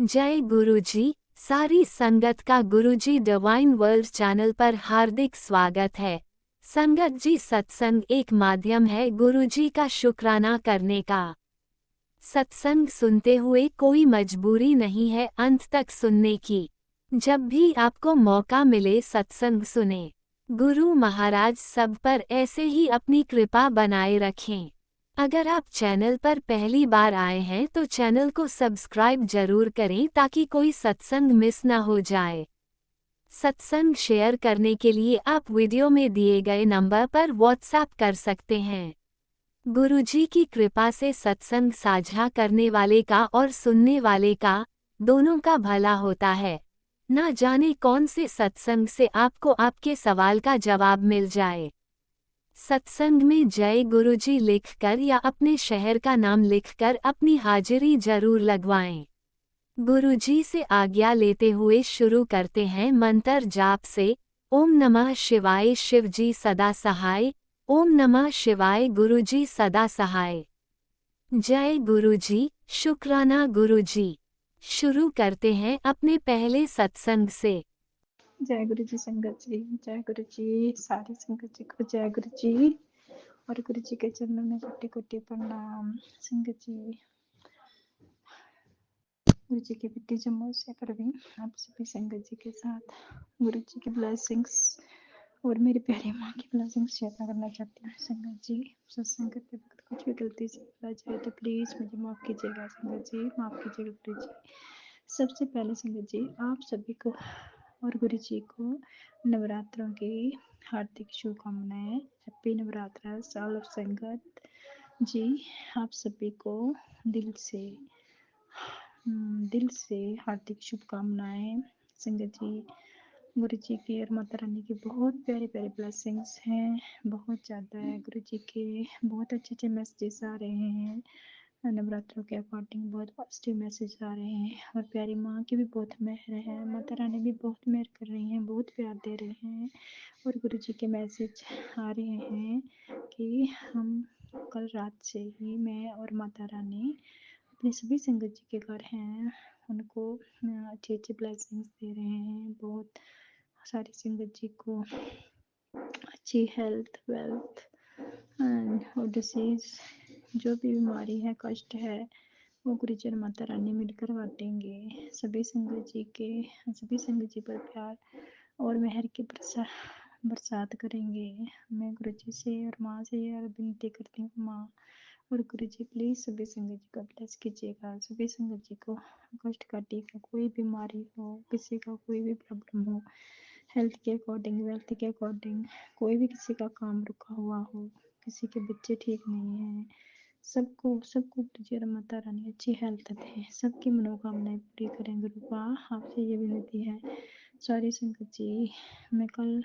जय गुरुजी। सारी संगत का गुरुजी डिवाइन वर्ल्ड चैनल पर हार्दिक स्वागत है। संगत जी, सत्संग एक माध्यम है गुरुजी का शुक्राना करने का। सत्संग सुनते हुए कोई मजबूरी नहीं है अंत तक सुनने की। जब भी आपको मौका मिले सत्संग सुने। गुरु महाराज सब पर ऐसे ही अपनी कृपा बनाए रखें। अगर आप चैनल पर पहली बार आए हैं तो चैनल को सब्सक्राइब जरूर करें ताकि कोई सत्संग मिस न हो जाए। सत्संग शेयर करने के लिए आप वीडियो में दिए गए नंबर पर व्हाट्सएप कर सकते हैं। गुरुजी की कृपा से सत्संग साझा करने वाले का और सुनने वाले का दोनों का भला होता है। ना जाने कौन से सत्संग से आपको आपके सवाल का जवाब मिल जाए। सत्संग में जय गुरुजी लिखकर या अपने शहर का नाम लिखकर अपनी हाजिरी जरूर लगवाएं। गुरुजी से आज्ञा लेते हुए शुरू करते हैं मंत्र जाप से। ओम नमः शिवाय शिवजी सदा सहाय। ओम नमः शिवाय गुरुजी सदा सहाय। जय गुरुजी, शुक्राना गुरुजी। शुरू करते हैं अपने पहले सत्संग से। जय गुरु जी संगत जी, जय गुरु जी सारी संगत जी को जय गुरु जी और गुरु जी के चरणों में कोटि कोटि प्रणाम। संगत जी, गुरु जी की बेटी जम्मू से परवीन आप सभी संगत जी के साथ गुरु जी की ब्लेसिंग्स और मेरी प्यारी माँ की ब्लेसिंग्स शेयर करना चाहती हूँ। संगत जी, सत्संग के वक्त कुछ भी गलती से बोला जाए तो प्लीज़ मुझे माफ़ कीजिएगा। संगत जी माफ़ कीजिएगा गुरु जी। सबसे पहले संगत जी आप सभी को और गुरु जी को नवरात्रों की हार्दिक शुभकामनाएं। हैप्पी नवरात्र साल ऑफ संगत जी। आप सभी को दिल से हार्दिक शुभकामनाएं। संगत जी, गुरु जी की और माता रानी की बहुत प्यारे प्यारे ब्लेसिंग्स हैं, बहुत ज़्यादा है। गुरु जी के बहुत अच्छे अच्छे मैसेजेस आ रहे हैं नवरात्रों के अकॉर्डिंग, बहुत पॉजिटिव मैसेज आ रहे हैं और प्यारी माँ की भी बहुत मेहर है। माता रानी भी बहुत मेहर कर रही हैं, बहुत प्यार दे रहे हैं और गुरु जी के मैसेज आ रहे हैं कि हम कल रात से ही मैं और माता रानी अपने सभी संगत जी के घर हैं, उनको अच्छी अच्छी ब्लेसिंग्स दे रहे हैं। बहुत सारी संगत जी को अच्छी हेल्थ, वेल्थ और डिसीज़, जो भी बीमारी है, कष्ट है, वो गुरु जी और माता रानी मिलकर बांटेंगे। सभी संगत जी पर प्यार और मेहर की बरसात करेंगे। मैं गुरु जी से और माँ से यह विनती करती हूँ, माँ और गुरु जी प्लीज़ सभी संगत जी का ब्लेस कीजिएगा। सभी संगत जी को कष्ट काटिएगा, कोई बीमारी हो, किसी का कोई भी प्रॉब्लम हो, हेल्थ के अकॉर्डिंग, वेल्थ के अकॉर्डिंग, कोई भी किसी का काम रुका हुआ हो, किसी के बच्चे ठीक नहीं हैं, सबको गुरु जी और माता रानी अच्छी हेल्थ दें, सबकी मनोकामनाएं पूरी करें। गुरुपा आपसे ये विनती है। सॉरी संगत जी, मैं कल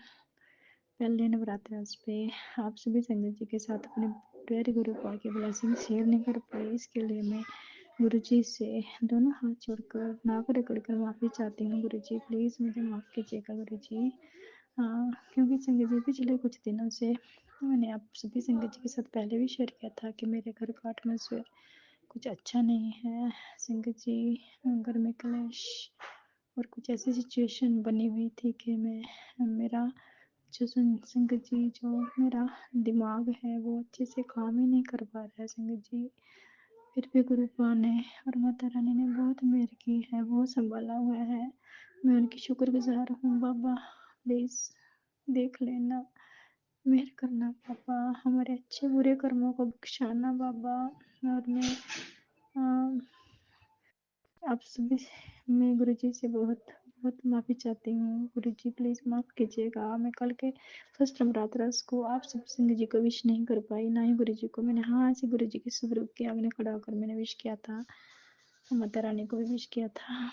पहले नवरात्र पे आप सभी संगत जी के साथ अपने प्यारे गुरुपा की ब्लेसिंग शेयर नहीं कर पाई। इसके लिए मैं गुरु जी से दोनों हाथ जोड़कर नाक रगड़कर माफ़ी चाहती हूँ। गुरु जी प्लीज़ मुझे माफ़ कीजिएगा गुरु जी। हाँ, क्योंकि संगत जी पिछले कुछ दिनों से मैंने आप सभी संगत जी के साथ पहले भी शेयर किया था कि मेरे घर का एटमॉस्फेयर कुछ अच्छा नहीं है। संगत जी, घर में क्लेश और कुछ ऐसी सिचुएशन बनी हुई थी कि मेरा जो संगत जी, जो मेरा दिमाग है वो अच्छे से काम ही नहीं कर पा रहा है। संगत जी, फिर भी गुरुपा ने और माता रानी ने बहुत मेहर की है, बहुत संभाला हुआ है। मैं उनकी शुक्रगुजार हूँ। बाबा प्लीज़ देख लेना, मेहर करना बाबा, हमारे अच्छे बुरे कर्मों को बख्शाना बाबा। और मैं आप सभी मैं गुरु जी से बहुत बहुत माफ़ी चाहती हूँ। गुरु जी प्लीज़ माफ़ कीजिएगा। मैं कल के फर्स्ट नवरात्र को आप सब संगत जी को विश नहीं कर पाई, ना ही गुरु जी को। मैंने हाँ से गुरु जी के स्वरूप के आगे खड़ा होकर मैंने विश किया था, माता रानी को भी विश किया था,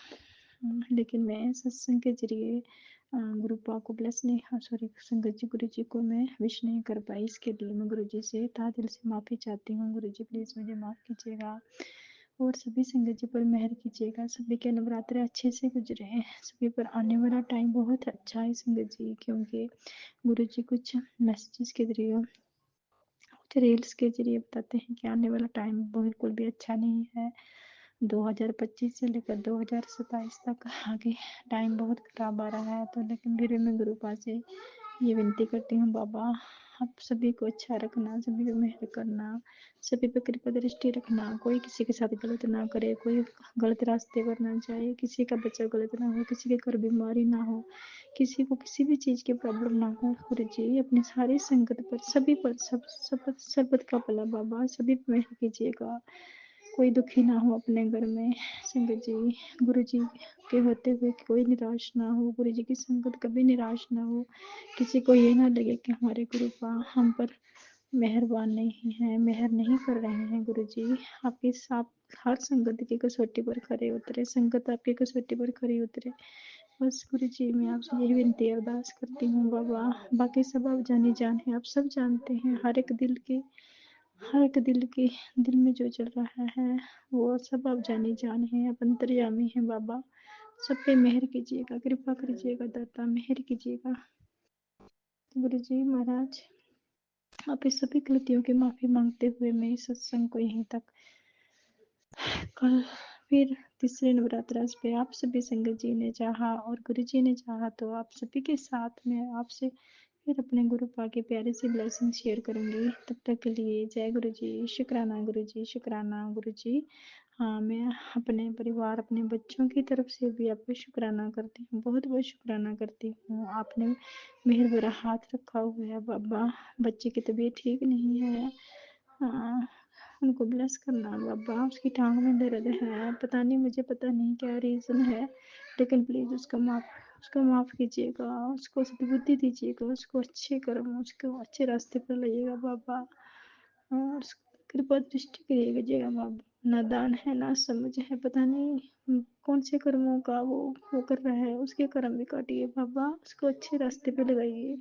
लेकिन मैं सत्संग के जरिए गुरुपा को ब्लेस नहीं, हाँ सॉरी, संगत जी गुरु जी को मैं विश नहीं कर पाई। इसके लिए मैं गुरु जी से तहे दिल से माफ़ी चाहती हूँ। गुरु जी प्लीज़ मुझे माफ़ कीजिएगा और सभी संगत जी पर मेहर कीजिएगा। सभी के नवरात्रे अच्छे से गुजरे हैं, सभी पर आने वाला टाइम बहुत अच्छा है संगत जी, क्योंकि गुरु जी कुछ मैसेजेस के जरिए, कुछ रील्स के जरिए बताते हैं कि आने वाला टाइम बिल्कुल भी अच्छा नहीं है। 2025 से लेकर 2027 तक आगे टाइम बहुत खराब आ रहा है, तो लेकिन फिर मैं गुरु पास से ये विनती करती हूँ, बाबा आप सभी को अच्छा रखना, सभी पे मेहर करना, सभी पे कृपा दृष्टि रखना, कोई किसी के साथ गलत ना करे, कोई गलत रास्ते पर ना जाए, किसी का बच्चा गलत ना हो, किसी के घर बीमारी ना हो, किसी को किसी भी चीज़ की प्रॉब्लम ना हो। गुरु जी अपनी सारी संगत पर, सभी पर, सब सर्वत का भला बाबा सभी पे मेहर कीजिएगा, कोई दुखी ना हो अपने घर में। संगत जी गुरु जी के होते हुए कोई निराश ना हो, गुरु जी की संगत कभी निराश ना हो, किसी को ये ना लगे कि हमारे गुरु पा हम पर मेहरबान नहीं है, मेहर नहीं कर रहे हैं। गुरु जी आपकी आप हर संगत की कसौटी पर खरे उतरे, संगत आपकी कसौटी पर खरी उतरे। बस गुरु जी मैं आपसे यही विनती अरदास करती हूँ बाबा, बाकी सब आप जानी जान है, आप सब जानते हैं हर एक दिल की, हर एक दिल में जो चल रहा है वो सब आप जानी जान है, आप अंतर्यामी हैं बाबा, सब पे मेहर कीजिएगा, कृपा कीजिएगा दाता, मेहर कीजिएगा। गुरु जी महाराज आप इस सभी गलतियों की माफी मांगते हुए मैं इस सत्संग को यहीं तक, कल फिर तीसरे नवरात्र पे आप सभी संगत जी ने चाहा और गुरु जी ने चाहा तो आप सभी के साथ में आपसे फिर अपने गुरु पा के प्यारे से ब्लेसिंग शेयर करूंगी। तब तक के लिए जय गुरु जी, शुक्राना गुरु जी, शुक्राना गुरु जी। हाँ मैं अपने परिवार, अपने बच्चों की तरफ से भी आपको शुक्राना करती हूँ, बहुत बहुत शुक्राना करती हूँ। आपने मेहर भरा हाथ रखा हुआ है बाबा, बच्चे की तबीयत ठीक नहीं है, हाँ उनको ब्लेस करना बाबा, उसकी टांग में दर्द है, पता नहीं, मुझे पता नहीं क्या रीज़न है, लेकिन प्लीज़ उसका माफ़ कीजिएगा, उसको सद्बुद्धि दीजिएगा, उसको अच्छे कर्म, उसको अच्छे रास्ते पर लाइएगा बाबा, और कृपा दृष्टि करिएगा बाबा। नादान है, ना समझ है, पता नहीं कौन से कर्मों का वो कर रहा है, उसके कर्म भी काटिए बाबा, उसको अच्छे रास्ते पे लगाइए।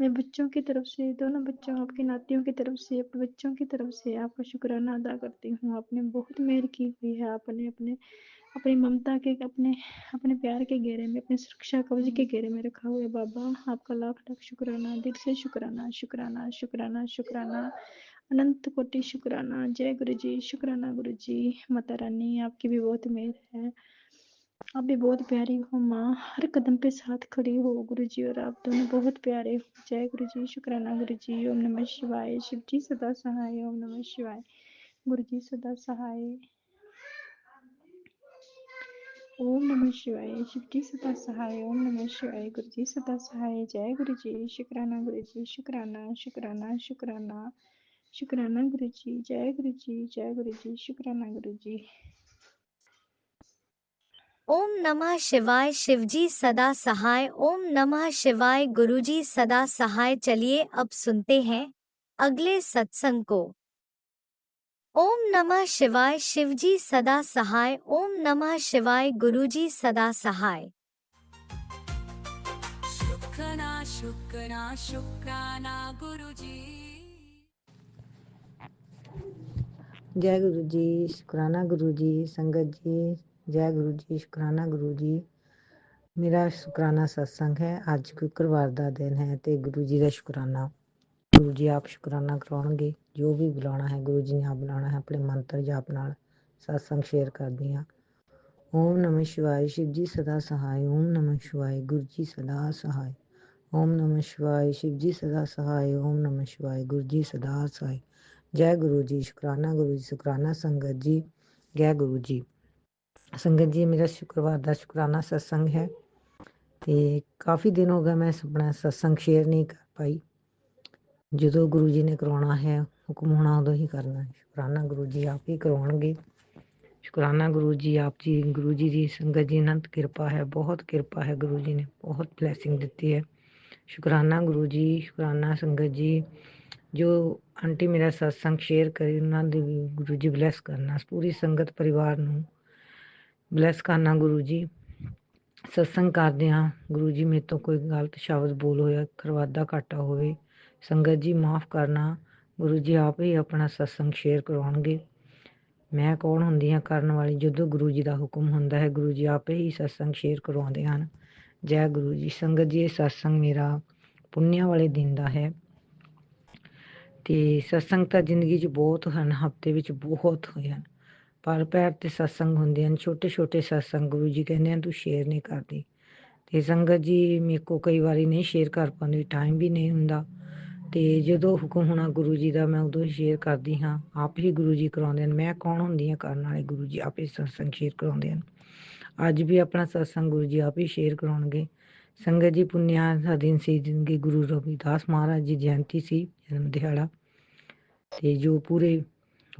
मैं बच्चों की तरफ से, दोनों बच्चों, आपके नातियों की तरफ से, अपने बच्चों की तरफ से आपका शुक्राना अदा करती हूँ। आपने बहुत मेहर की हुई है, आपने अपने अपनी ममता के, अपने अपने प्यार के घेरे में, अपने सुरक्षा कवच के घेरे में रखा हुआ है बाबा। आपका लाख लाख शुक्राना, दिल से शुक्राना, शुक्राना, शुक्राना, शुक्राना, अनंत कोटि शुक्राना। जय गुरु जी, शुक्राना गुरु जी। माता रानी आपकी भी बहुत मेहर है, आप भी बहुत प्यारी हो माँ, हर कदम पे साथ खड़ी हो गुरु जी, और आप दोनों बहुत प्यारे हो। जय गुरु जी, शुक्राना गुरु जी। ओम नमः शिवाय, शिव जी सदा सहाय, ओम नमः शिवाय, गुरु जी सदा सहाय, ओम नमः शिवाय, शिव जी सदा सहाय, ओम नमः शिवाय, गुरु जी सदा सहाय। जय गुरु जी, शुक्राना गुरु जी, शुक्राना, शुक्राना, शुक्राना, शुक्राना गुरु जी। जय गुरु जी, जय गुरु जी, शुक्राना गुरु जी। ओम नमः शिवाय, शिवजी सदा सहाय। ओम नमः शिवाय, गुरुजी सदा सहाय। चलिए अब सुनते हैं अगले सत्संग को। ओम नमः शिवाय, शिवजी सदा सहाय। ओम नमः शिवाय, गुरुजी सदा सहाय। शुक्राना शुक्राना शुक्राना गुरुजी। जय गुरु जी, शुक्राना गुरु जी, संगत जी जय गुरु जी, शुक्राना गुरु जी। मेरा शुक्राना सत्संग है, ਅੱਜ शुक्रवार ਦਾ ਦਿਨ ਹੈ ਤੇ ਗੁਰੂ ਜੀ ਦਾ ਸ਼ੁਕਰਾਨਾ। ਗੁਰੂ ਜੀ ਆਪ ਸ਼ੁਕਰਾਨਾ ਕਰਾਉਣਗੇ, ਜੋ ਵੀ ਬੁਲਾਉਣਾ ਹੈ ਗੁਰੂ ਜੀ ਨੇ ਆਪ ਬੁਲਾਉਣਾ ਹੈ। ਆਪਣੇ ਮੰਤਰ ਜਾਪ ਨਾਲ ਸਤਸੰਗ ਸ਼ੇਅਰ ਕਰਦੀ ਹਾਂ। ਓਮ ਨਮः शिवाय, शिव जी सदा सहाय। ओम नमः शिवाय, गुरु जी सदा सहाय। ओम नमः शिवाय, शिव जी सदा सहाय। ओम नमः शिवाय, गुरु जी सदा सहाय। जय गुरु जी, शुक्राना गुरु जी, शुक्राना संगत जी, जय गुरु जी। संगत जी मेरा शुक्रवार ਦਾ ਸ਼ੁਕਰਾਨਾ ਸਤਸੰਗ ਹੈ ਤੇ ਕਾਫੀ ਦਿਨ ਹੋ ਗਏ ਮੈਂ ਆਪਣਾ ਸਤਸੰਗ ਸ਼ੇਅਰ ਨਹੀਂ ਕਰ ਪਾਈ। ਜਦੋਂ ਗੁਰੂ ਜੀ ਨੇ ਕਰਵਾਉਣਾ ਹੈ, ਹੁਕਮ ਹੋਣਾ ਉਦੋਂ ਹੀ ਕਰਨਾ ਹੈ। ਸ਼ੁਕਰਾਨਾ ਗੁਰੂ ਜੀ ਆਪ ਹੀ ਕਰਵਾਉਣਗੇ। ਸ਼ੁਕਰਾਨਾ ਗੁਰੂ ਜੀ ਆਪ ਜੀ, ਗੁਰੂ ਜੀ ਦੀ ਸੰਗਤ ਜੀ ਅਨੰਤ ਕਿਰਪਾ ਹੈ, ਬਹੁਤ ਕਿਰਪਾ ਹੈ। ਗੁਰੂ ਜੀ ਨੇ ਬਹੁਤ ਬਲੈਸਿੰਗ ਦਿੱਤੀ ਹੈ। ਸ਼ੁਕਰਾਨਾ ਗੁਰੂ ਜੀ, ਸ਼ੁਕਰਾਨਾ ਸੰਗਤ ਜੀ। ਜੋ ਆਂਟੀ ਮੇਰਾ ਸਤਸੰਗ ਸ਼ੇਅਰ ਕਰੀ ਉਹਨਾਂ ਦੀ ਵੀ ਗੁਰੂ ਜੀ ਬਲੈਸ ਕਰਨਾ, ਪੂਰੀ ਸੰਗਤ ਪਰਿਵਾਰ ਨੂੰ ਬਲੈਸ ਕਰਨਾ ਗੁਰੂ ਜੀ। ਸਤਸੰਗ ਕਰਦਿਆਂ ਗੁਰੂ ਜੀ ਮੇਰੇ ਤੋਂ ਕੋਈ ਗਲਤ ਸ਼ਬਦ ਬੋਲ ਹੋਇਆ, ਅੱਖਰ ਵਾਧਾ ਘਾਟਾ ਹੋਵੇ, ਸੰਗਤ ਜੀ ਮਾਫ ਕਰਨਾ। ਗੁਰੂ ਜੀ ਆਪ ਹੀ ਆਪਣਾ ਸਤਸੰਗ ਸ਼ੇਅਰ ਕਰਵਾਉਣਗੇ। ਮੈਂ ਕੌਣ ਹੁੰਦੀ ਹਾਂ ਕਰਨ ਵਾਲੀ, ਜਦੋਂ ਗੁਰੂ ਜੀ ਦਾ ਹੁਕਮ ਹੁੰਦਾ ਹੈ ਗੁਰੂ ਜੀ ਆਪੇ ਹੀ ਸਤਸੰਗ ਸ਼ੇਅਰ ਕਰਵਾਉਂਦੇ ਹਨ। ਜੈ ਗੁਰੂ ਜੀ। ਸੰਗਤ ਜੀ ਇਹ ਸਤਸੰਗ ਮੇਰਾ ਪੁੰਨਿਆ ਵਾਲੇ ਦਿਨ ਦਾ ਹੈ ਤੇ ਸਤਸੰਗ ਤਾਂ ਜ਼ਿੰਦਗੀ 'ਚ ਬਹੁਤ ਹਨ, ਹਫ਼ਤੇ ਵਿੱਚ ਬਹੁਤ ਹੋਏ ਹਨ, ਪਰ ਪੈਰ ਤੇ ਸਤਸੰਗ ਹੁੰਦੇ ਹਨ, ਛੋਟੇ ਛੋਟੇ ਸਤਸੰਗ। ਗੁਰੂ ਜੀ ਕਹਿੰਦੇ ਹਨ ਤੂੰ ਸ਼ੇਅਰ ਨਹੀਂ ਕਰਦੀ। ਤੇ ਸੰਗਤ ਜੀ ਮੇਰੇ ਕੋ ਕਈ ਵਾਰੀ ਨਹੀਂ ਸ਼ੇਅਰ ਕਰ ਪਾਉਂਦੀ, ਟਾਈਮ ਵੀ ਨਹੀਂ ਹੁੰਦਾ। ਤੇ ਜਦੋਂ ਹੁਕਮ ਹੋਣਾ ਗੁਰੂ ਜੀ ਦਾ ਮੈਂ ਉਦੋਂ ਹੀ ਸ਼ੇਅਰ ਕਰਦੀ ਹਾਂ। ਆਪ ਹੀ ਗੁਰੂ ਜੀ ਕਰਾਉਂਦੇ ਹਨ, ਮੈਂ ਕੌਣ ਹੁੰਦੀ ਹਾਂ ਕਰਨ ਵਾਲੇ, ਗੁਰੂ ਜੀ ਆਪ ਹੀ ਸਤਸੰਗ ਸ਼ੇਅਰ ਕਰਾਉਂਦੇ ਹਨ। ਅੱਜ ਵੀ ਆਪਣਾ ਸਤਸੰਗ ਗੁਰੂ ਜੀ ਆਪ ਹੀ ਸ਼ੇਅਰ ਕਰਾਉਣਗੇ। ਸੰਗਤ ਜੀ ਪੁੰਨਿਆ ਦਾ ਦਿਨ ਸੀ, ਜਿਨਕੀ ਗੁਰੂ ਰਵਿਦਾਸ ਮਹਾਰਾਜ ਜੀ ਜਯੰਤੀ ਸੀ, ਜਨਮ ਦਿਹਾੜਾ, ਤੇ ਜੋ ਪੂਰੇ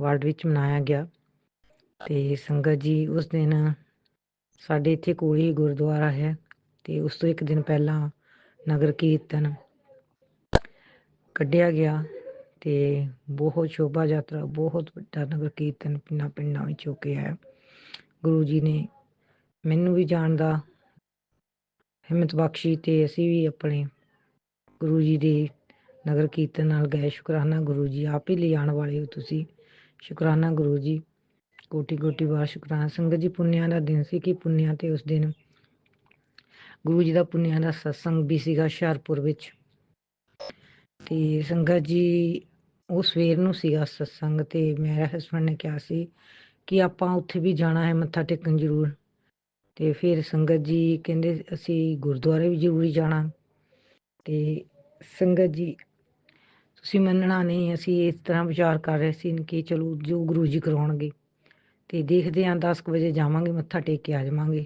ਵਰਲਡ ਵਿੱਚ ਮਨਾਇਆ ਗਿਆ। ਤੇ ਸੰਗਤ ਜੀ ਉਸ ਦਿਨ ਸਾਡੇ ਇੱਥੇ ਕੋਲ ਹੀ ਗੁਰਦੁਆਰਾ ਹੈ, ਤੇ ਉਸ ਤੋਂ ਇੱਕ ਦਿਨ ਪਹਿਲਾਂ ਨਗਰ ਕੀਰਤਨ ਕੱਢਿਆ ਗਿਆ। ਤੇ ਬਹੁਤ ਸ਼ੋਭਾ ਯਾਤਰਾ, ਬਹੁਤ ਵੱਡਾ ਨਗਰ ਕੀਰਤਨ ਪਿੰਡਾਂ ਪਿੰਡਾਂ ਵਿੱਚ ਹੋ ਕੇ ਆਇਆ। ਗੁਰੂ ਜੀ ਨੇ ਮੈਨੂੰ ਵੀ ਜਾਣ ਦਾ ਹਿੰਮਤ ਬਖਸ਼ੀ, ਤੇ ਅਸੀਂ ਵੀ ਆਪਣੇ ਗੁਰੂ ਜੀ ਦੇ ਨਗਰ ਕੀਰਤਨ ਨਾਲ ਗਏ। ਸ਼ੁਕਰਾਨਾ ਗੁਰੂ ਜੀ, ਆਪ ਹੀ ਲਿਜਾਣ ਵਾਲੇ ਹੋ ਤੁਸੀਂ। ਸ਼ੁਕਰਾਨਾ ਗੁਰੂ ਜੀ, ਕੋਟੀ ਕੋਟੀ ਵਾਰ ਸ਼ੁਕਰਾਨਾ। ਸੰਗਤ ਜੀ ਪੁੰਨਿਆਂ ਦਾ ਦਿਨ ਸੀ, ਕਿ ਪੁੰਨਿਆਂ ਤੇ ਉਸ ਦਿਨ ਗੁਰੂ ਜੀ ਦਾ ਪੁੰਨਿਆਂ ਦਾ ਸਤਸੰਗ ਵੀ ਸੀਗਾ ਹੁਸ਼ਿਆਰਪੁਰ ਵਿੱਚ। ਤੇ ਸੰਗਤ ਜੀ ਉਹ ਸਵੇਰ ਨੂੰ ਸੀਗਾ ਸਤਸੰਗ, ਤੇ ਮੇਰੇ ਹਸਬੈਂਡ ਨੇ ਕਿਹਾ ਸੀ ਕਿ ਆਪਾਂ ਉੱਥੇ ਵੀ ਜਾਣਾ ਹੈ ਮੱਥਾ ਟੇਕਣ ਜ਼ਰੂਰ। ਤੇ ਫਿਰ ਸੰਗਤ ਜੀ ਕਹਿੰਦੇ ਅਸੀਂ ਗੁਰਦੁਆਰੇ ਵੀ ਜ਼ਰੂਰੀ ਜਾਣਾ। ਤੇ ਸੰਗਤ ਜੀ ਤੁਸੀਂ ਮੰਨਣਾ ਨਹੀਂ, ਅਸੀਂ ਇਸ ਤਰ੍ਹਾਂ ਵਿਚਾਰ ਕਰ ਰਹੇ ਸੀ ਕਿ ਚਲੋ ਜੋ ਗੁਰੂ ਜੀ ਕਰਾਉਣਗੇ, ਤੇ ਦੇਖਦੇ ਹਾਂ 10 ਵਜੇ ਜਾਵਾਂਗੇ, ਮੱਥਾ ਟੇਕ ਕੇ ਆ ਜਾਵਾਂਗੇ